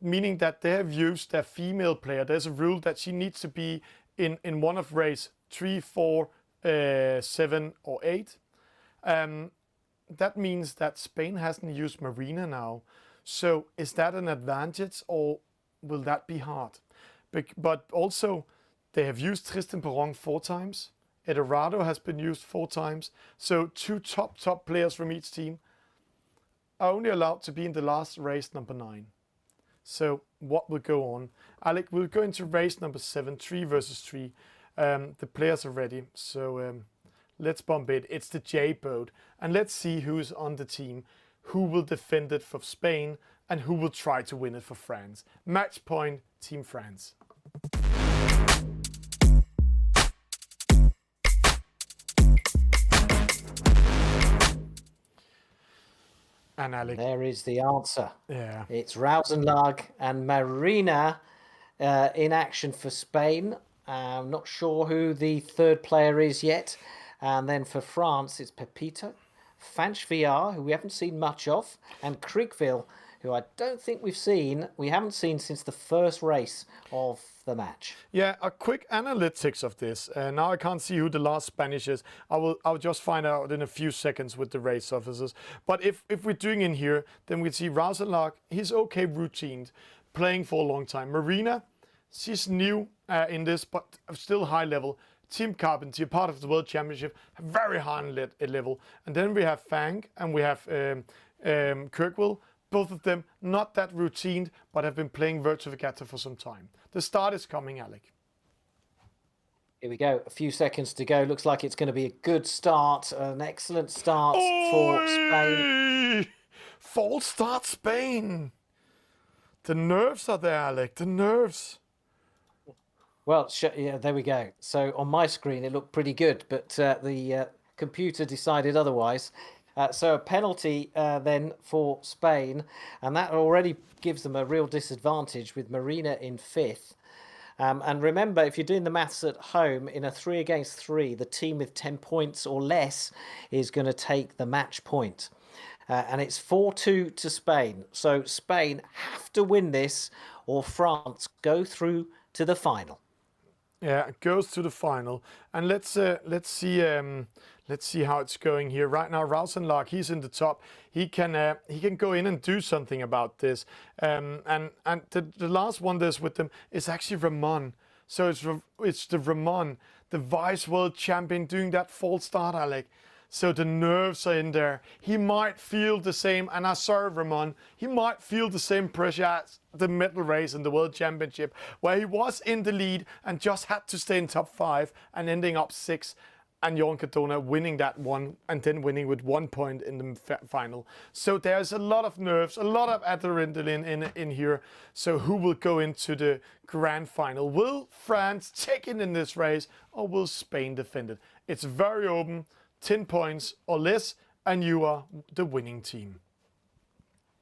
meaning that they have used their female player. There's a rule that she needs to be in one of race 3, 4, 7 or 8. That means that Spain hasn't used Marina now. So is that an advantage or will that be hard? But also they have used Tristan Perron 4 times. Eduardo has been used 4 times. So 2 top players from each team are only allowed to be in the last race, number 9. So what will go on? Alec, we'll go into race number 7, 3 versus 3. The players are ready. So let's bump it. It's the J boat. And let's see who's on the team, who will defend it for Spain, and who will try to win it for France. Match point, Team France. And Alec. There is the answer. Yeah. It's Rausenlag and Marina in action for Spain. I'm not sure who the third player is yet. And then for France, it's Pepito, Fanch VR, who we haven't seen much of, and Kriegville, who I don't think we haven't seen since the first race of the match. Yeah, a quick analytics of this. Now I can't see who the last Spanish is. I'll just find out in a few seconds with the race officers. But if we're doing in here, then we see Rausenlag, he's okay routined, playing for a long time. Marina, she's new in this, but still high level. Team Carpenter, part of the World Championship, very high level. And then we have Fang and we have Kirkwell. Both of them not that routine, but have been playing Virtual Regatta for some time. The start is coming, Alec. Here we go. A few seconds to go. Looks like it's going to be a good start. An excellent start for Spain. False start, Spain. The nerves are there, Alec. The nerves. Well, yeah, there we go. So on my screen, it looked pretty good, but the computer decided otherwise. So a penalty then for Spain, and that already gives them a real disadvantage with Marina in 5th. And remember, if you're doing the maths at home, in a 3 against 3, the team with 10 points or less is going to take the match point. and it's 4-2 to Spain. So Spain have to win this, or France go through to the final. Yeah, it goes to the final, and let's see how it's going here. Right now, Rausenlag, he's in the top. He can go in and do something about this. And the last one there's with them is actually Ramon. So it's the Ramon, the vice world champion, doing that false start, Alec. So the nerves are in there. He might feel the same, and I saw Ramon, he might feel the same pressure as the medal race in the World Championship, where he was in the lead and just had to stay in top 5 and ending up 6, and Jon Cardona winning that one and then winning with 1 point in the final. So there's a lot of nerves, a lot of adrenaline in here. So who will go into the grand final? Will France take it in this race, or will Spain defend it? It's very open. 10 points or less, and you are the winning team.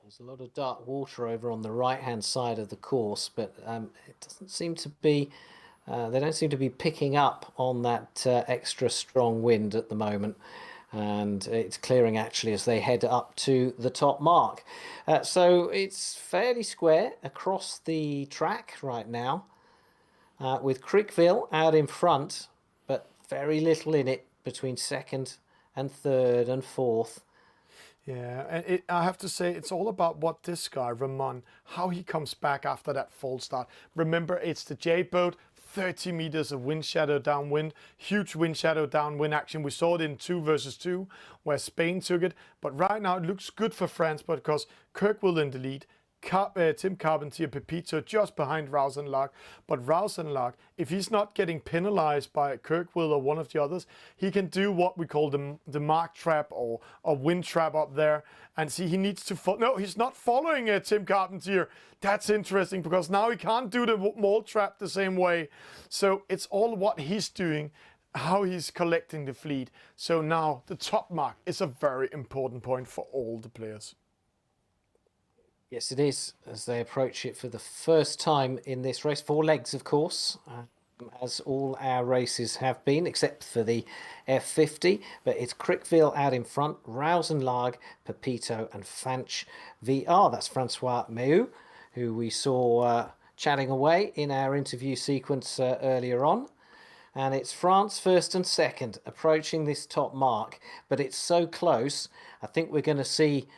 There's a lot of dark water over on the right-hand side of the course, but it doesn't seem to be. They don't seem to be picking up on that extra strong wind at the moment, and it's clearing actually as they head up to the top mark. So it's fairly square across the track right now, with Crickville out in front, but very little in it between second and third and fourth. Yeah, and I have to say, it's all about what this guy, Ramon, how he comes back after that false start. Remember, it's the Jade boat, 30 meters of wind shadow downwind, huge wind shadow downwind action. We saw it in 2 versus 2, where Spain took it. But right now, it looks good for France, because Kirkwell in the lead, Tim Carpentier, Pepito just behind Rausenlag. But Rausenlag, if he's not getting penalized by Kirkwell or one of the others, he can do what we call the mark trap or wind trap up there. And see, he needs to no, he's not following Tim Carpentier. That's interesting, because now he can't do the mole trap the same way. So it's all what he's doing, how he's collecting the fleet. So now the top mark is a very important point for all the players. Yes, it is, as they approach it for the first time in this race. 4 legs, of course, as all our races have been, except for the F50. But it's Crickville out in front, Rausenlag, Pepito and Fanch VR. That's Francois Meu, who we saw chatting away in our interview sequence earlier on. And it's France first and second, approaching this top mark. But it's so close, I think we're going to see...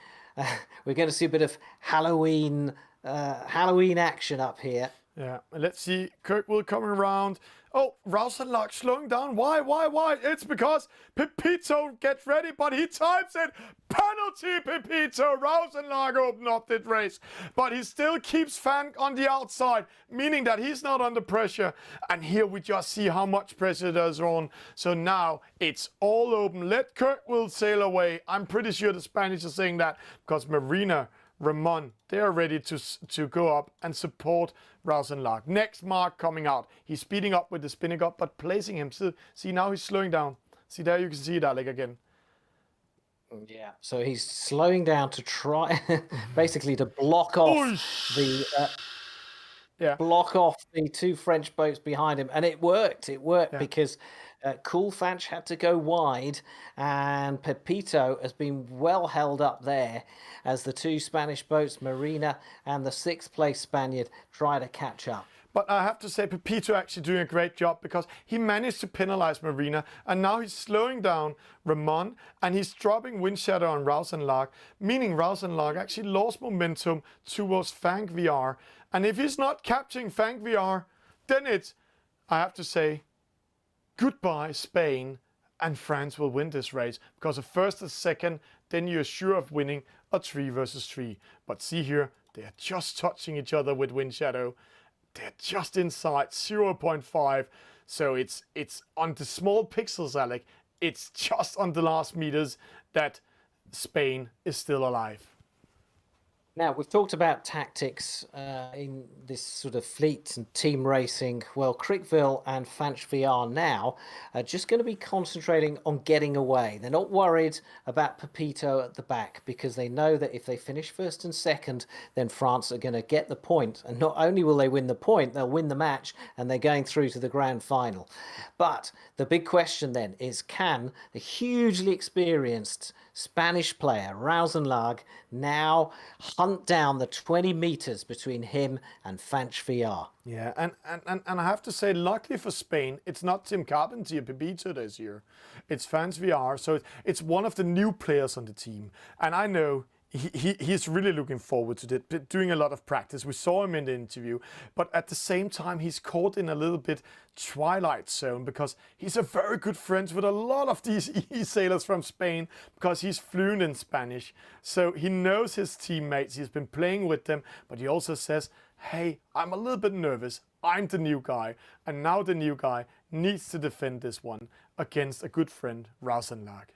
we're going to see a bit of Halloween action up here. Yeah, let's see. Kirkwell coming around. Oh, Rausenlag slowing down. Why? It's because Pepito gets ready, but he times it. Penalty, Pepito. Rausenlag opened up that race, but he still keeps Fank on the outside, meaning that he's not under pressure. And here we just see how much pressure there's on. So now it's all open. Let Kirkwell sail away. I'm pretty sure the Spanish are saying that, because Marina, Ramon, they are ready to go up and support Rausenlag. Next mark coming out. He's speeding up with the spinning up, but placing him. So, see, now he's slowing down. See, there you can see it, Alec, again. Yeah, so he's slowing down to try, basically to block off block off the 2 French boats behind him. And it worked. It worked because Cool Fanch had to go wide, and Pepito has been well held up there as the 2 Spanish boats, Marina and the 6th place Spaniard, try to catch up. But I have to say, Pepito actually doing a great job, because he managed to penalize Marina, and now he's slowing down Ramon, and he's dropping wind shadow on Rausenlag, meaning Rausenlag actually lost momentum towards Fank VR. And if he's not capturing Fank VR, then it's, I have to say, goodbye Spain, and France will win this race, because the first and second, then you're sure of winning a 3 versus 3. But see here, they're just touching each other with wind shadow. They're just inside 0.5. So it's on the small pixels, Alec. It's just on the last meters that Spain is still alive. Now, we've talked about tactics in this sort of fleet and team racing. Well, Crickville and Fanch VR now are just going to be concentrating on getting away. They're not worried about Pepito at the back because they know that if they finish first and second, then France are going to get the point. And not only will they win the point, they'll win the match and they're going through to the grand final. But the big question then is, can the hugely experienced Spanish player Rausenlag now hunt down the 20 meters between him and Fanch VR? Yeah, and I have to say, luckily for Spain, it's not Tim Carpentier Pepito this year. It's Fanch VR, so it's one of the new players on the team. And I know he's really looking forward to it, doing a lot of practice. We saw him in the interview, but at the same time, he's caught in a little bit twilight zone because he's a very good friend with a lot of these sailors from Spain because he's fluent in Spanish. So he knows his teammates, he's been playing with them, but he also says, hey, I'm a little bit nervous. I'm the new guy, and now the new guy needs to defend this one against a good friend, Rausenlag.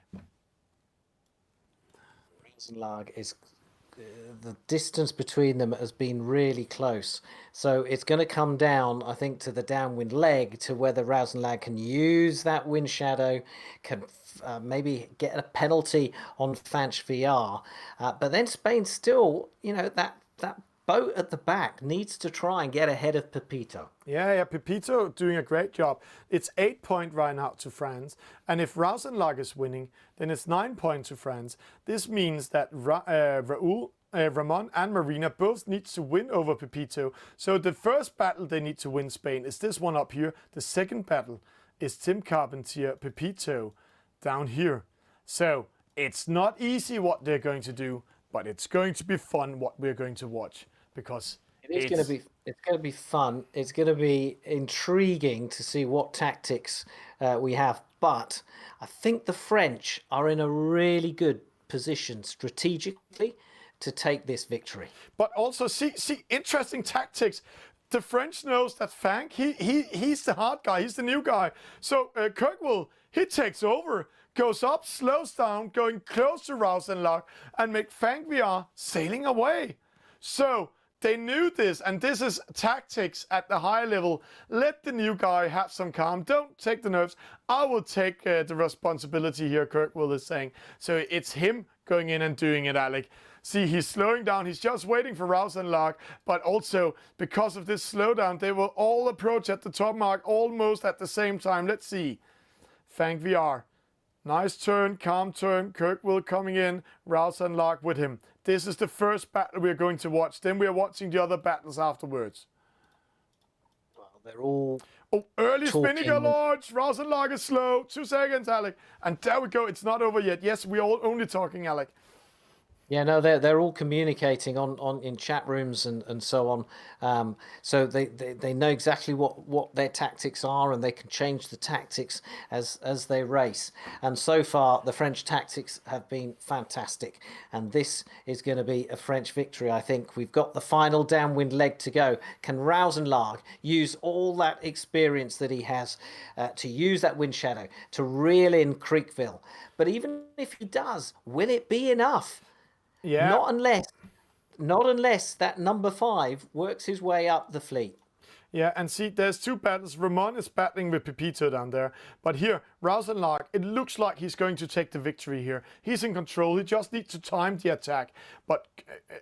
Rausenlag is the distance between them has been really close, so it's going to come down, I think, to the downwind leg, to whether Rausenlag can use that wind shadow, can maybe get a penalty on Fanch VR, but then Spain still, that boat at the back needs to try and get ahead of Pepito. Yeah, Pepito doing a great job. It's 8 points right now to France, and if Rausenlag is winning, then it's 9 points to France. This means that Raul, Ramon and Marina both need to win over Pepito. So the first battle they need to win, Spain, is this one up here. The second battle is Tim Carpentier Pepito down here. So it's not easy what they're going to do, but it's going to be fun what we're going to watch, because it's going to be fun. It's going to be intriguing to see what tactics we have. But I think the French are in a really good position strategically to take this victory. But also, see, interesting tactics. The French knows that Fanch, he's the hard guy. He's the new guy. So Kirkwell, he takes over, goes up, slows down, going close to Rausenlag, and make Fanch VR sailing away. So they knew this, and this is tactics at the high level. Let the new guy have some calm. Don't take the nerves. I will take the responsibility here, Kirkwell is saying. So it's him going in and doing it, Alec. See, he's slowing down. He's just waiting for Rausenlag, but also because of this slowdown, they will all approach at the top mark almost at the same time. Let's see. Fanch VR. Nice turn, calm turn. Kirkwell coming in, Rausenlag with him. This is the first battle we're going to watch. Then we're watching the other battles afterwards. Well, they're all... Oh, early spinning a launch. Rausenlag is slow. 2 seconds, Alec. And there we go. It's not over yet. Yes, we're all only talking, Alec. Yeah, no, they're all communicating on in chat rooms and so on. So they know exactly what their tactics are, and they can change the tactics as they race. And so far, the French tactics have been fantastic. And this is going to be a French victory, I think. We've got the final downwind leg to go. Can Rausenlag use all that experience that he has to use that wind shadow to reel in Crickville? But even if he does, will it be enough? Yeah. Not unless that number 5 works his way up the fleet. Yeah, and see, there's 2 battles. Ramon is battling with Pepito down there. But here, Rausenlag, it looks like he's going to take the victory here. He's in control. He just needs to time the attack. But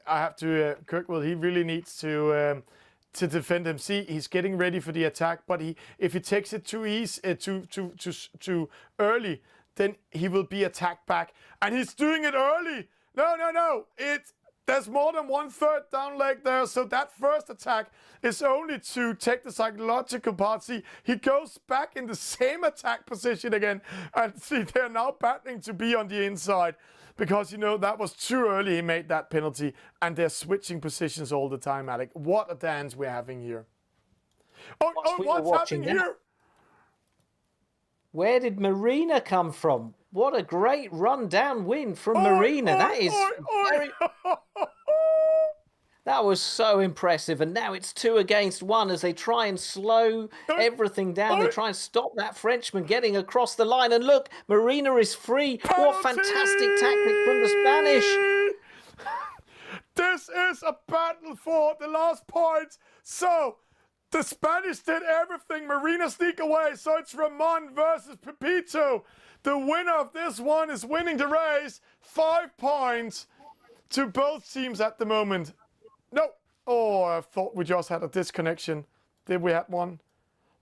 I have to, Kirkwell, he really needs to defend him. See, he's getting ready for the attack. But if he takes it too easy, too early, then he will be attacked back. And he's doing it early. No. There's more than 1/3 down leg there. So that first attack is only to take the psychological part. See, he goes back in the same attack position again. And see, they're now battling to be on the inside. Because, that was too early he made that penalty. And they're switching positions all the time, Alec. What a dance we're having here. What's happening here? Where did Marina come from? What a great run downwind from Marina. That was so impressive. And now it's 2 against 1 as they try and slow everything down. They try and stop that Frenchman getting across the line. And look, Marina is free. What fantastic tactic from the Spanish. They this is a battle for the last points. So the Spanish did everything. Marina sneak away. So it's Ramon versus Pepito. The winner of this one is winning the race. 5 points to both teams at the moment. No. Oh, I thought we just had a disconnection. Did we have one?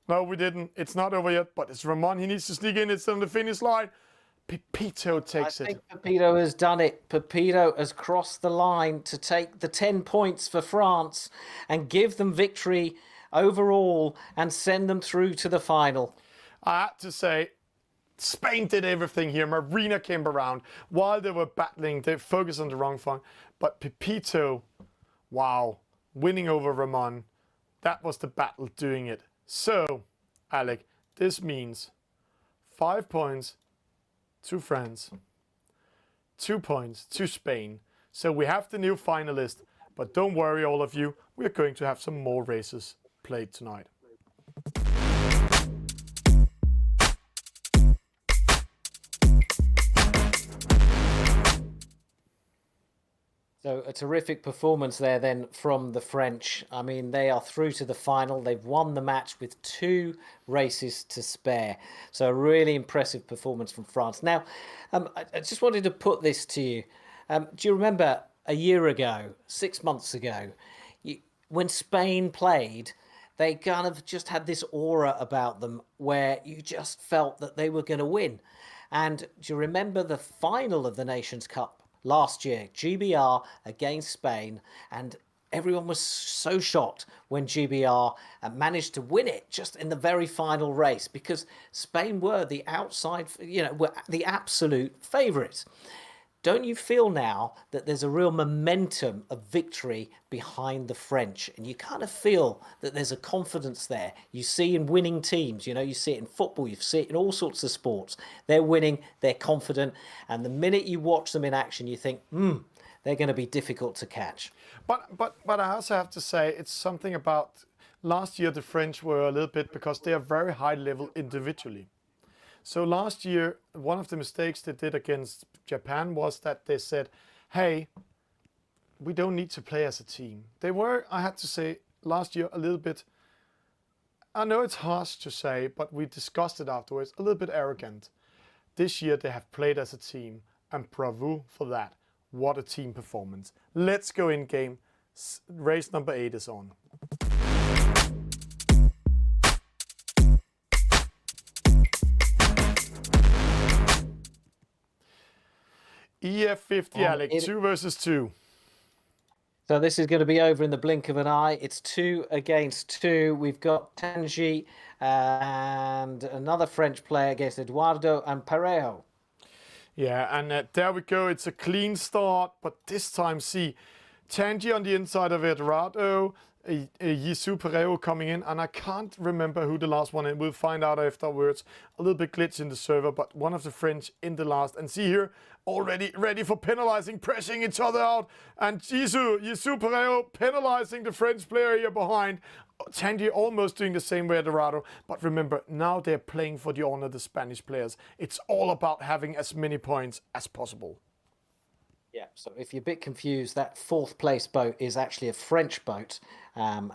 No, we didn't. It's not over yet, but it's Ramon. He needs to sneak in. It's on the finish line. Pepito takes I it. think Pepito has done it. Pepito has crossed the line to take the 10 points for France and give them victory overall and send them through to the final. I had to say, Spain did everything here. Marina came around while they were battling. They focused on the wrong thing. But Pepito, wow, winning over Ramon. That was the battle doing it. So, Alec, this means 5 points to France, 2 points to Spain. So we have the new finalist, but don't worry all of you, we're going to have some more races played tonight. So a terrific performance there then from the French. I mean, they are through to the final. They've won the match with 2 races to spare. So a really impressive performance from France. Now, I just wanted to put this to you. Do you remember a year ago, 6 months ago, when Spain played, they kind of just had this aura about them where you just felt that they were going to win. And do you remember the final of the Nations Cup last year, GBR against Spain, and everyone was so shocked when GBR managed to win it just in the very final race, because Spain were the outside, were the absolute favourites. Don't you feel now that there's a real momentum of victory behind the French? And you kind of feel that there's a confidence there. You see in winning teams, you see it in football, you see it in all sorts of sports. They're winning, they're confident. And the minute you watch them in action, you think, they're going to be difficult to catch. But I also have to say, it's something about last year the French were a little bit, because they are very high level individually. So last year, one of the mistakes they did against Japan was that they said, hey, we don't need to play as a team. They were, I had to say, last year a little bit, I know it's harsh to say, but we discussed it afterwards, a little bit arrogant. This year they have played as a team, and bravo for that. What a team performance. Let's go in game. Race number 8 is on. EF50, Alec, 2 versus 2. So this is going to be over in the blink of an eye. It's 2 against 2. We've got Tanguy and another French player against Eduardo and Parejo. Yeah, and there we go. It's a clean start, but this time, see, Tanguy on the inside of Eduardo, Yisu Parejo coming in, and I can't remember who the last one is. We'll find out afterwards. A little bit glitch in the server, but one of the French in the last. And see here, already ready for penalizing, pressing each other out. And Yisu Parejo penalizing the French player here behind. Tanguy almost doing the same way at Eduardo. But remember, now they're playing for the honor, the Spanish players. It's all about having as many points as possible. Yeah, so if you're a bit confused, that 4th place boat is actually a French boat, and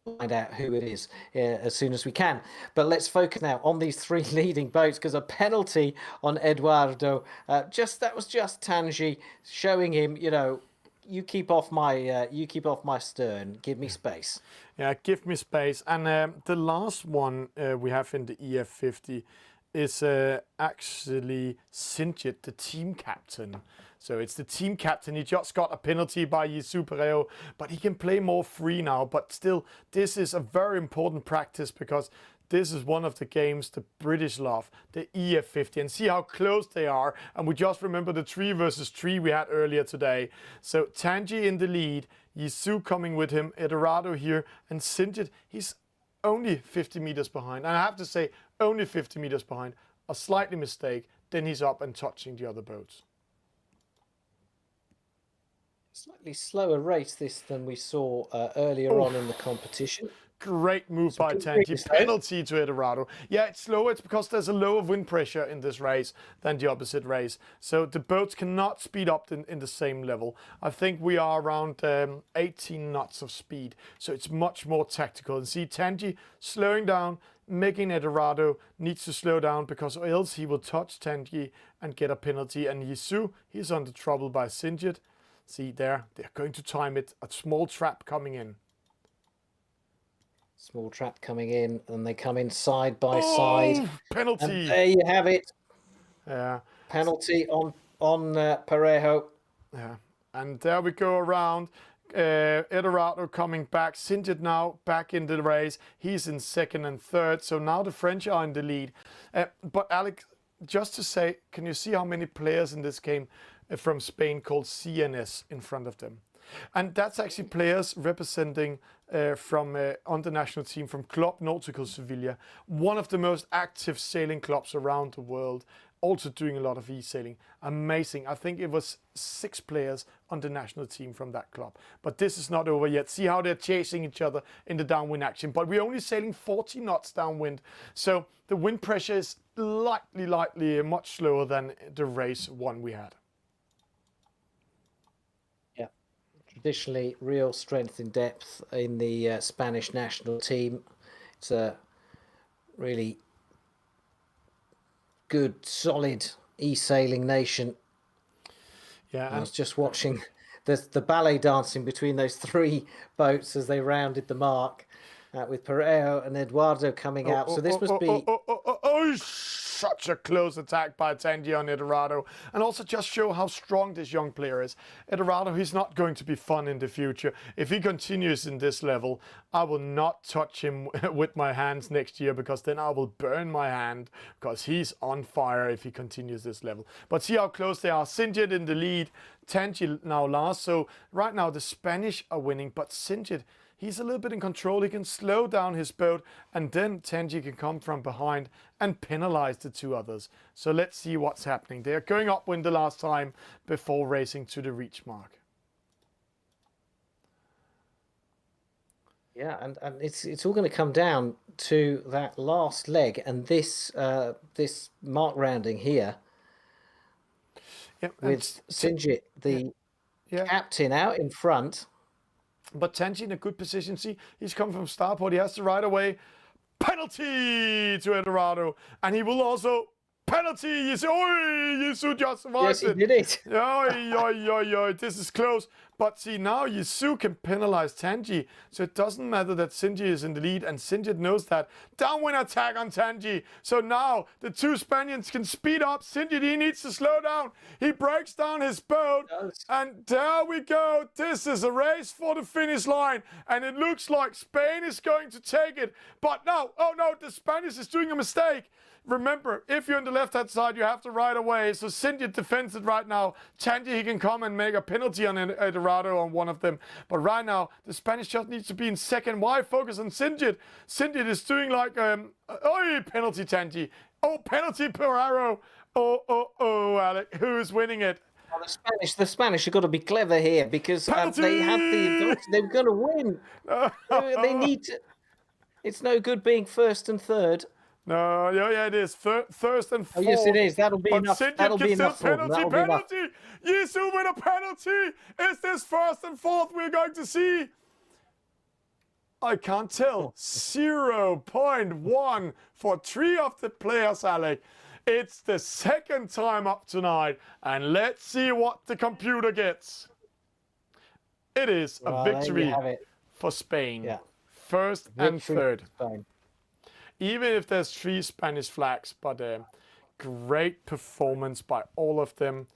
find out who it is as soon as we can. But let's focus now on these 3 leading boats, because a penalty on Eduardo, that was just Tanguy showing him, you keep off my stern, give me space. Yeah, give me space. And the last one we have in the EF50 is actually Sinjit, the team captain. So it's the team captain. He just got a penalty by Yisu Parejo, but he can play more free now. But still, this is a very important practice, because this is one of the games the British love, the EF50. And see how close they are. And we just remember the 3 versus 3 we had earlier today. So Tanguy in the lead, Yisu coming with him, Eduardo here, and Sinjit, he's only 50 meters behind. And I have to say, only 50 meters behind. A slightly mistake, then he's up and touching the other boats. Slightly slower race this than we saw earlier on in the competition. Great move by Tanji. Penalty to Eldorado. Yeah, it's slower. It's because there's a lower wind pressure in this race than the opposite race. So the boats cannot speed up in the same level. I think we are around 18 knots of speed. So it's much more tactical. And see Tanji slowing down, making Eldorado needs to slow down because else he will touch Tanji and get a penalty. And Yisu, he's under trouble by Sinjit. See there, they're going to time it. A small trap coming in. Small trap coming in, and they come in side by side. Penalty. And there you have it. Yeah. Penalty on Parejo. Yeah. And there we go around. Eldorado coming back. Sinjit now back in the race. He's in second and third. So now the French are in the lead. But Alex, just to say, can you see how many players in this game from Spain called CNS in front of them? And that's actually players representing from on the national team from Club Nautical Sevilla, one of the most active sailing clubs around the world, also doing a lot of eSailing. Amazing. I think it was 6 players on the national team from that club. But this is not over yet. See how they're chasing each other in the downwind action. But we're only sailing 40 knots downwind. So the wind pressure is lightly much slower than the race one we had. Traditionally, real strength in depth in the Spanish national team. It's a really good, solid eSailing nation. Yeah, I was just watching the ballet dancing between those 3 boats as they rounded the mark, with Parejo and Eduardo coming out. So this must be... Such a close attack by Tanji on Eldorado, and also just show how strong this young player is. Eldorado, he's not going to be fun in the future. If he continues in this level, I will not touch him with my hands next year, because then I will burn my hand, because he's on fire if he continues this level. But see how close they are. Sinjit in the lead, Tanji now last. So right now the Spanish are winning, but Sinjit, he's a little bit in control. He can slow down his boat, and then Tanji can come from behind and penalize the 2 others. So let's see what's happening. They are going upwind the last time before racing to the reach mark. Yeah, and it's all going to come down to that last leg and this this mark rounding here, with Sinjit, the captain, out in front. But Tanji in a good position. See, he's come from starport. He has to ride away. Penalty to Eldorado. And he will also... Penalty! Yisu just survived it. Yes, he did it. This is close. But see, now Yisu can penalize Tanji. So it doesn't matter that Sinji is in the lead, and Sinji knows that. Downwind attack on Tanji. So now the 2 Spaniards can speed up. Sinji, he needs to slow down. He breaks down his boat. And there we go. This is a race for the finish line. And it looks like Spain is going to take it. But no, oh no, the Spanish is doing a mistake. Remember, if you're on the left-hand side, you have to ride away. So Sinjit defends it right now. Tanji, he can come and make a penalty on Eldorado on one of them. But right now, the Spanish just needs to be in second. Why focus on Sinjit? Sinjit is doing like, penalty Tanji. Oh, penalty Parejo. Oh, Alec, who's winning it? Well, the Spanish have got to be clever here, because they have the advantage. They're going to win. They need to. It's no good being first and third. No, yeah, it is. First and fourth. Oh, yes, it is. That'll be enough. That'll be enough for them. Penalty. Yisu with a penalty. Is this first and fourth we're going to see? I can't tell. 0.1 for 3 of the players, Alec. It's the second time up tonight, and let's see what the computer gets. It is a victory for Spain. Yeah. First and third. Spain. Even if there's 3 Spanish flags, but great performance by all of them,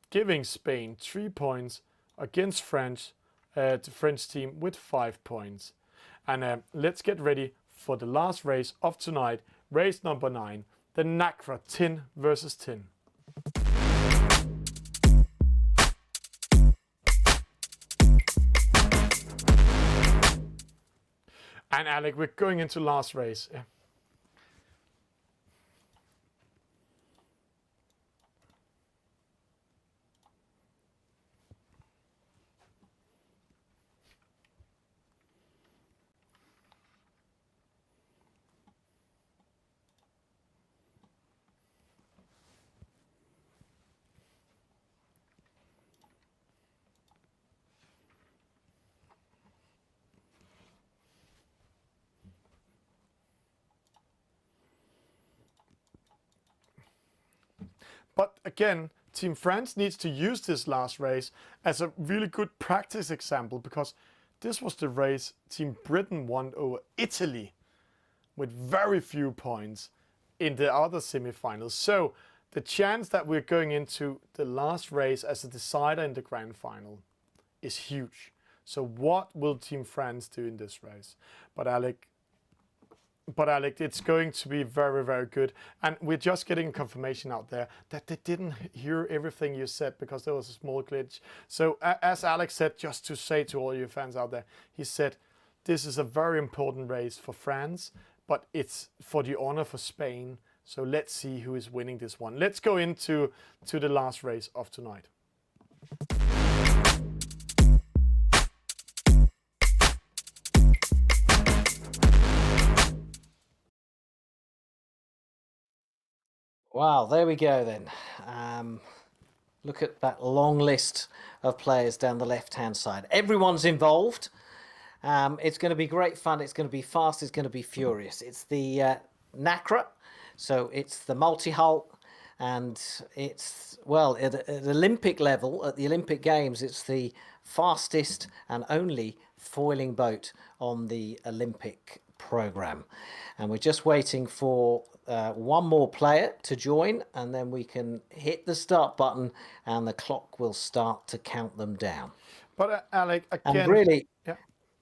giving Spain 3 points against the French team with 5 points. And let's get ready for the last race of tonight, race number 9, the NACRA 10 versus 10. And Alec, we're going into last race. again, Team France needs to use this last race as a really good practice example, because this was the race Team Britain won over Italy with very few points in the other semi-finals. So the chance that we're going into the last race as a decider in the grand final is huge. So what will Team France do in this race? But Alec, it's going to be very, very good. And we're just getting confirmation out there that they didn't hear everything you said because there was a small glitch. So as Alex said, just to say to all you fans out there, he said, this is a very important race for France, but it's for the honor for Spain. So let's see who is winning this one. Let's go into the last race of tonight. Wow, there we go then. Look at that long list of players down the left-hand side. Everyone's involved. It's going to be great fun. It's going to be fast. It's going to be furious. It's the NACRA, so it's the multi-hull, and it's, well, at Olympic level, at the Olympic Games, it's the fastest and only foiling boat on the Olympic program. And we're just waiting for one more player to join, and then we can hit the start button and the clock will start to count them down. But Alec, again, and really,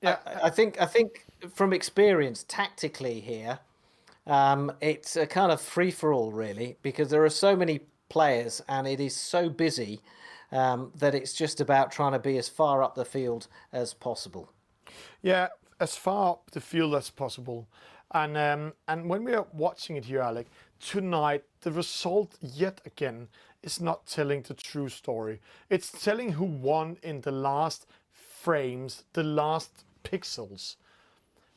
yeah. I think from experience, tactically here, it's a kind of free-for-all really, because there are so many players and it is so busy that it's just about trying to be as far up the field as possible. Yeah, as far up the field as possible. And when we are watching it here, Alec, tonight, the result yet again is not telling the true story. It's telling who won in the last frames, the last pixels.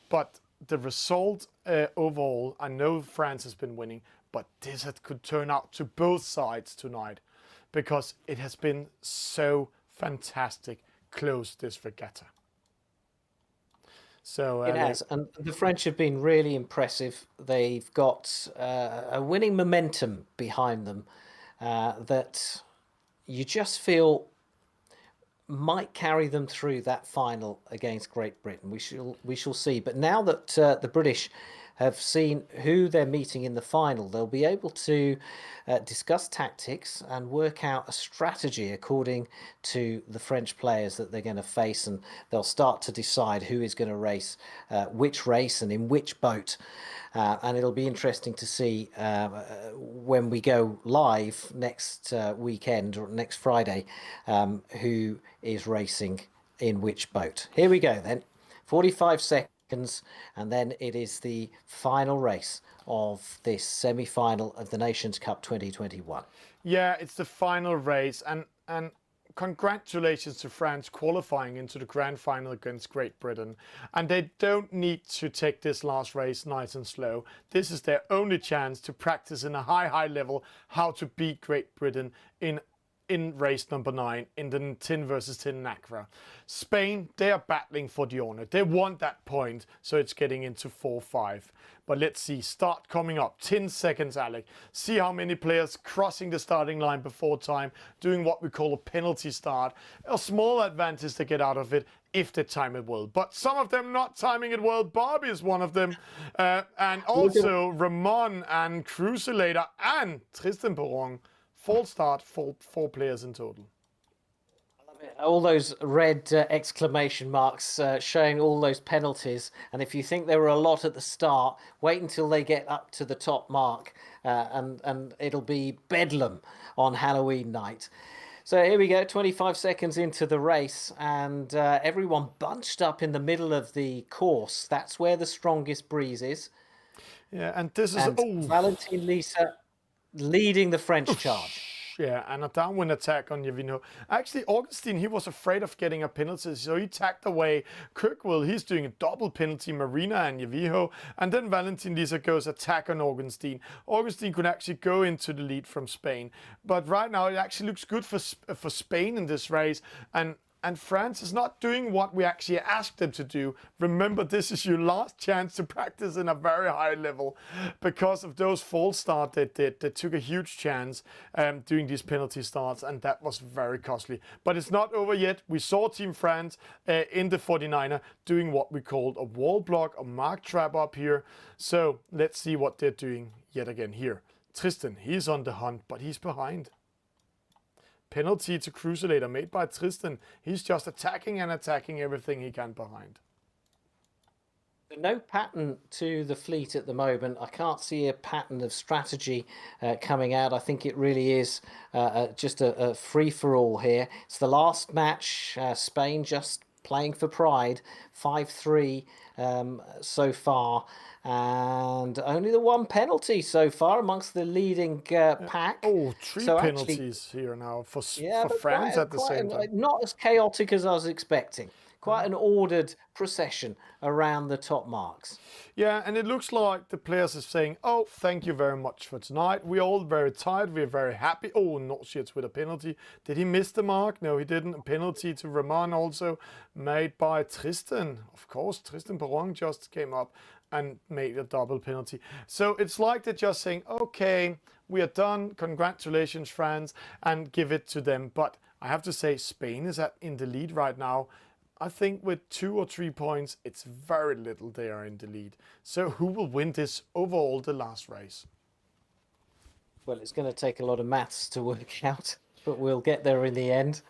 But the result overall, I know France has been winning, but this could turn out to both sides tonight, because it has been so fantastic close, this regatta. So it has, and the French have been really impressive. They've got a winning momentum behind them that you just feel might carry them through that final against Great Britain. We shall see. But now that the British have seen who they're meeting in the final, they'll be able to discuss tactics and work out a strategy according to the French players that they're going to face, and they'll start to decide who is going to race which race and in which boat. And it'll be interesting to see when we go live next weekend or next Friday who is racing in which boat. Here we go then, 45 seconds, and then it is the final race of this semi-final of the Nations Cup 2021. Yeah, it's the final race, and congratulations to France qualifying into the grand final against Great Britain. And they don't need to take this last race nice and slow. This is their only chance to practice in a high level how to beat Great Britain in race number 9 in the 10 versus 10 NACRA. Spain, they are battling for the honor. They want that point, so it's getting into 4-5. But let's see, start coming up. 10 seconds, Alec. See how many players crossing the starting line before time, doing what we call a penalty start. A small advantage to get out of it if they time it well. But some of them not timing it well. Barbie is one of them. And also Ramon and Cruiselator and Tristan Perron. Full start, four players in total. All those red exclamation marks showing all those penalties. And if you think there were a lot at the start, wait until they get up to the top mark and it'll be bedlam on Halloween night. So here we go, 25 seconds into the race, and everyone bunched up in the middle of the course. That's where the strongest breeze is. Yeah, and this is... Valentin Lisa leading the French charge. Yeah, and a downwind attack on Yavino. Actually, Augustine, he was afraid of getting a penalty, so he tacked away Kirkwell. He's doing a double penalty, Marina and Yaviho. And then Valentin Lisa goes attack on Augustine. Augustine could actually go into the lead from Spain. But right now, it actually looks good for Spain in this race. And and France is not doing what we actually asked them to do. Remember, this is your last chance to practice in a very high level. Because of those false starts they did, they took a huge chance doing these penalty starts, and that was very costly. But it's not over yet. We saw Team France in the 49er doing what we called a wall block, a mark trap up here. So let's see what they're doing yet again here. Tristan, he's on the hunt, but he's behind. Penalty to Crucilator made by Tristan. He's just attacking and attacking everything he can behind. No pattern to the fleet at the moment. I can't see a pattern of strategy coming out. I think it really is just a free-for-all here. It's the last match. Spain just playing for pride. 5-3 so far. And only the one penalty so far amongst the leading pack. Oh, three penalties here now for France at the same time. Not as chaotic as I was expecting. Quite an ordered procession around the top marks. Yeah, and it looks like the players are saying, oh, thank you very much for tonight. We're all very tired. We're very happy. Oh, Norshits with a penalty. Did he miss the mark? No, he didn't. A penalty to Ramon also made by Tristan. Of course, Tristan Perron just came up and made a double penalty. So it's like they're just saying, okay, we are done. Congratulations, France, and give it to them. But I have to say, Spain is in the lead right now. I think with 2 or 3 points, it's very little they are in the lead. So who will win this overall, the last race? Well, it's going to take a lot of maths to work out, but we'll get there in the end.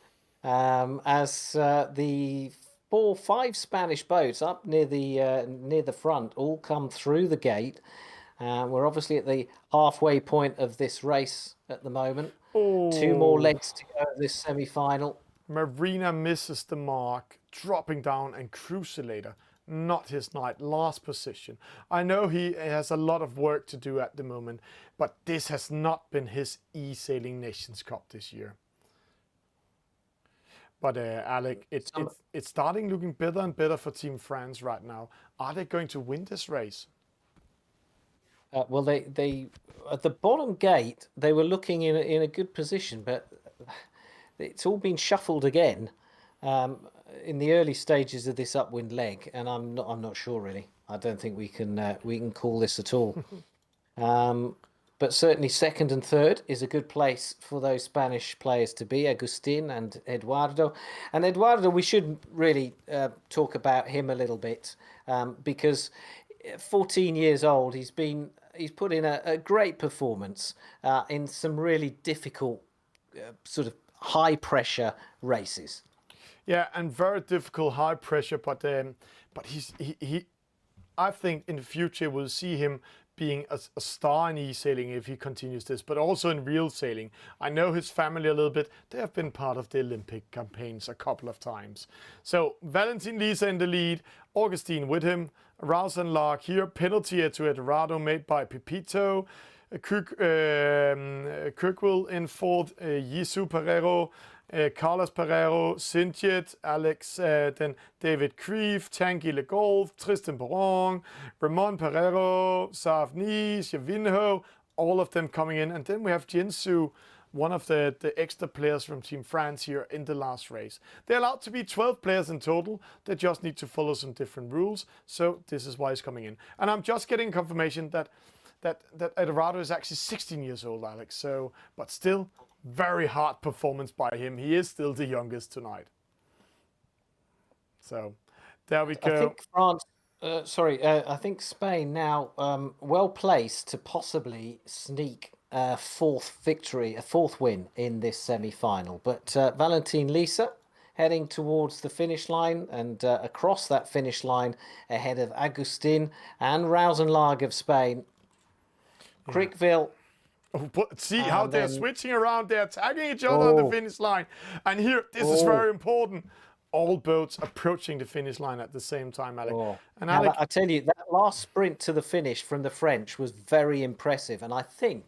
As the 4-5 Spanish boats up near the front all come through the gate. We're obviously at the halfway point of this race at the moment. Oh. 2 more legs to go of this semi-final. Marina misses the mark, dropping down, and Crucilator, not his knight, last position. I know he has a lot of work to do at the moment, but this has not been his eSailing Nations Cup this year. But Alec, it's starting looking better and better for Team France right now. Are they going to win this race? Well, they at the bottom gate, they were looking in a good position, but it's all been shuffled again in the early stages of this upwind leg, and I'm not sure really. I don't think we can call this at all. But certainly second and third is a good place for those Spanish players to be, Agustin and Eduardo. And Eduardo, we should really talk about him a little bit because 14 years old, he's put in a great performance in some really difficult sort of high pressure races. Yeah, and very difficult high pressure, but he I think in the future we'll see him being a star in eSailing if he continues this, but also in real sailing. I know his family a little bit. They have been part of the Olympic campaigns a couple of times. So Valentin Lisa in the lead, Augustine with him, Rouse and Lark here, penalty to Eduardo made by Pepito, Kirkwell in fourth, Yisu Pereiro, Carlos Pereiro, Sintiet, Alex, then David Creve, Tanguy Le Golf, Tristan Perron, Ramon Pereiro, Savni, Javinho, all of them coming in. And then we have Jinsu, one of the extra players from Team France here in the last race. They're allowed to be 12 players in total. They just need to follow some different rules. So this is why he's coming in. And I'm just getting confirmation that Eduardo is actually 16 years old, Alex. So, but still, very hard performance by him. He is still the youngest tonight. So, there we go. I think France, I think Spain now well placed to possibly sneak a fourth win in this semi-final. But Valentin Lisa heading towards the finish line and across that finish line ahead of Agustin and Rausenlag of Spain. Crickville. Oh, but see how they're switching around. They're tagging each other on the finish line. And here, this is very important. All boats approaching the finish line at the same time, Alec. And Alec, I tell you, that last sprint to the finish from the French was very impressive. And I think,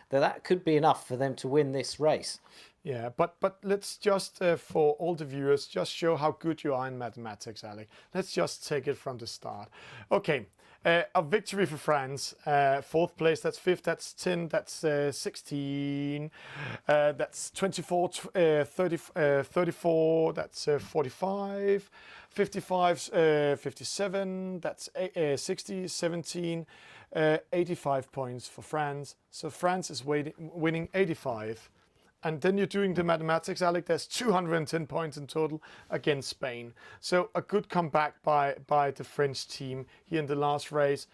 that could be enough for them to win this race. Yeah, but let's just, for all the viewers, just show how good you are in mathematics, Alec. Let's just take it from the start. Okay, A victory for France. Fourth place, that's 5th, that's 10, that's 16, that's 24, 34, that's 45, 55, 57, that's 60, 17, 85 points for France. So France is winning 85. And then you're doing the mathematics, Alec. There's 210 points in total against Spain. So a good comeback by the French team here in the last race,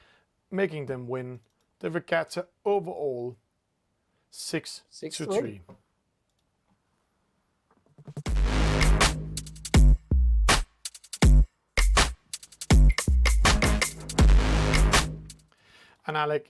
making them win the regatta overall 6-3. And Alec,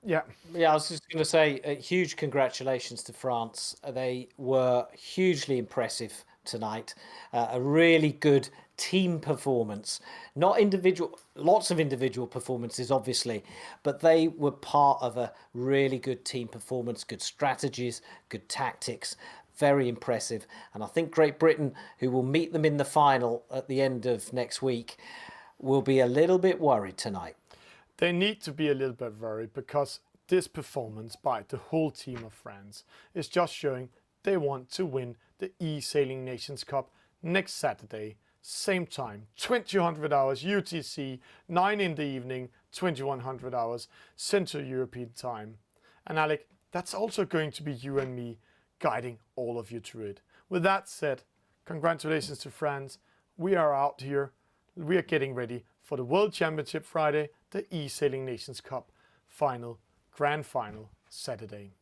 yeah, I was just going to say a huge congratulations to France. They were hugely impressive tonight. A really good team performance, not individual, lots of individual performances, obviously, but they were part of a really good team performance, good strategies, good tactics. Very impressive. And I think Great Britain, who will meet them in the final at the end of next week, will be a little bit worried tonight. They need to be a little bit worried because this performance by the whole team of France is just showing they want to win the eSailing Nations Cup next Saturday, same time, 2000 hours UTC, 9 in the evening, 2100 hours Central European time. And Alec, that's also going to be you and me guiding all of you through it. With that said, congratulations to France. We are out here. We are getting ready for the World Championship Friday, the eSailing Nations Cup final, grand final, Saturday.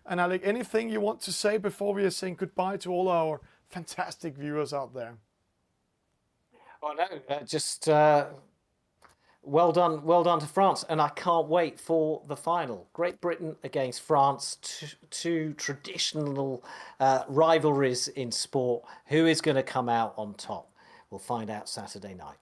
And Alec, anything you want to say before we are saying goodbye to all our fantastic viewers out there? Oh no, just well done to France, and I can't wait for the final. Great Britain against France, two traditional rivalries in sport. Who is going to come out on top? We'll find out Saturday night.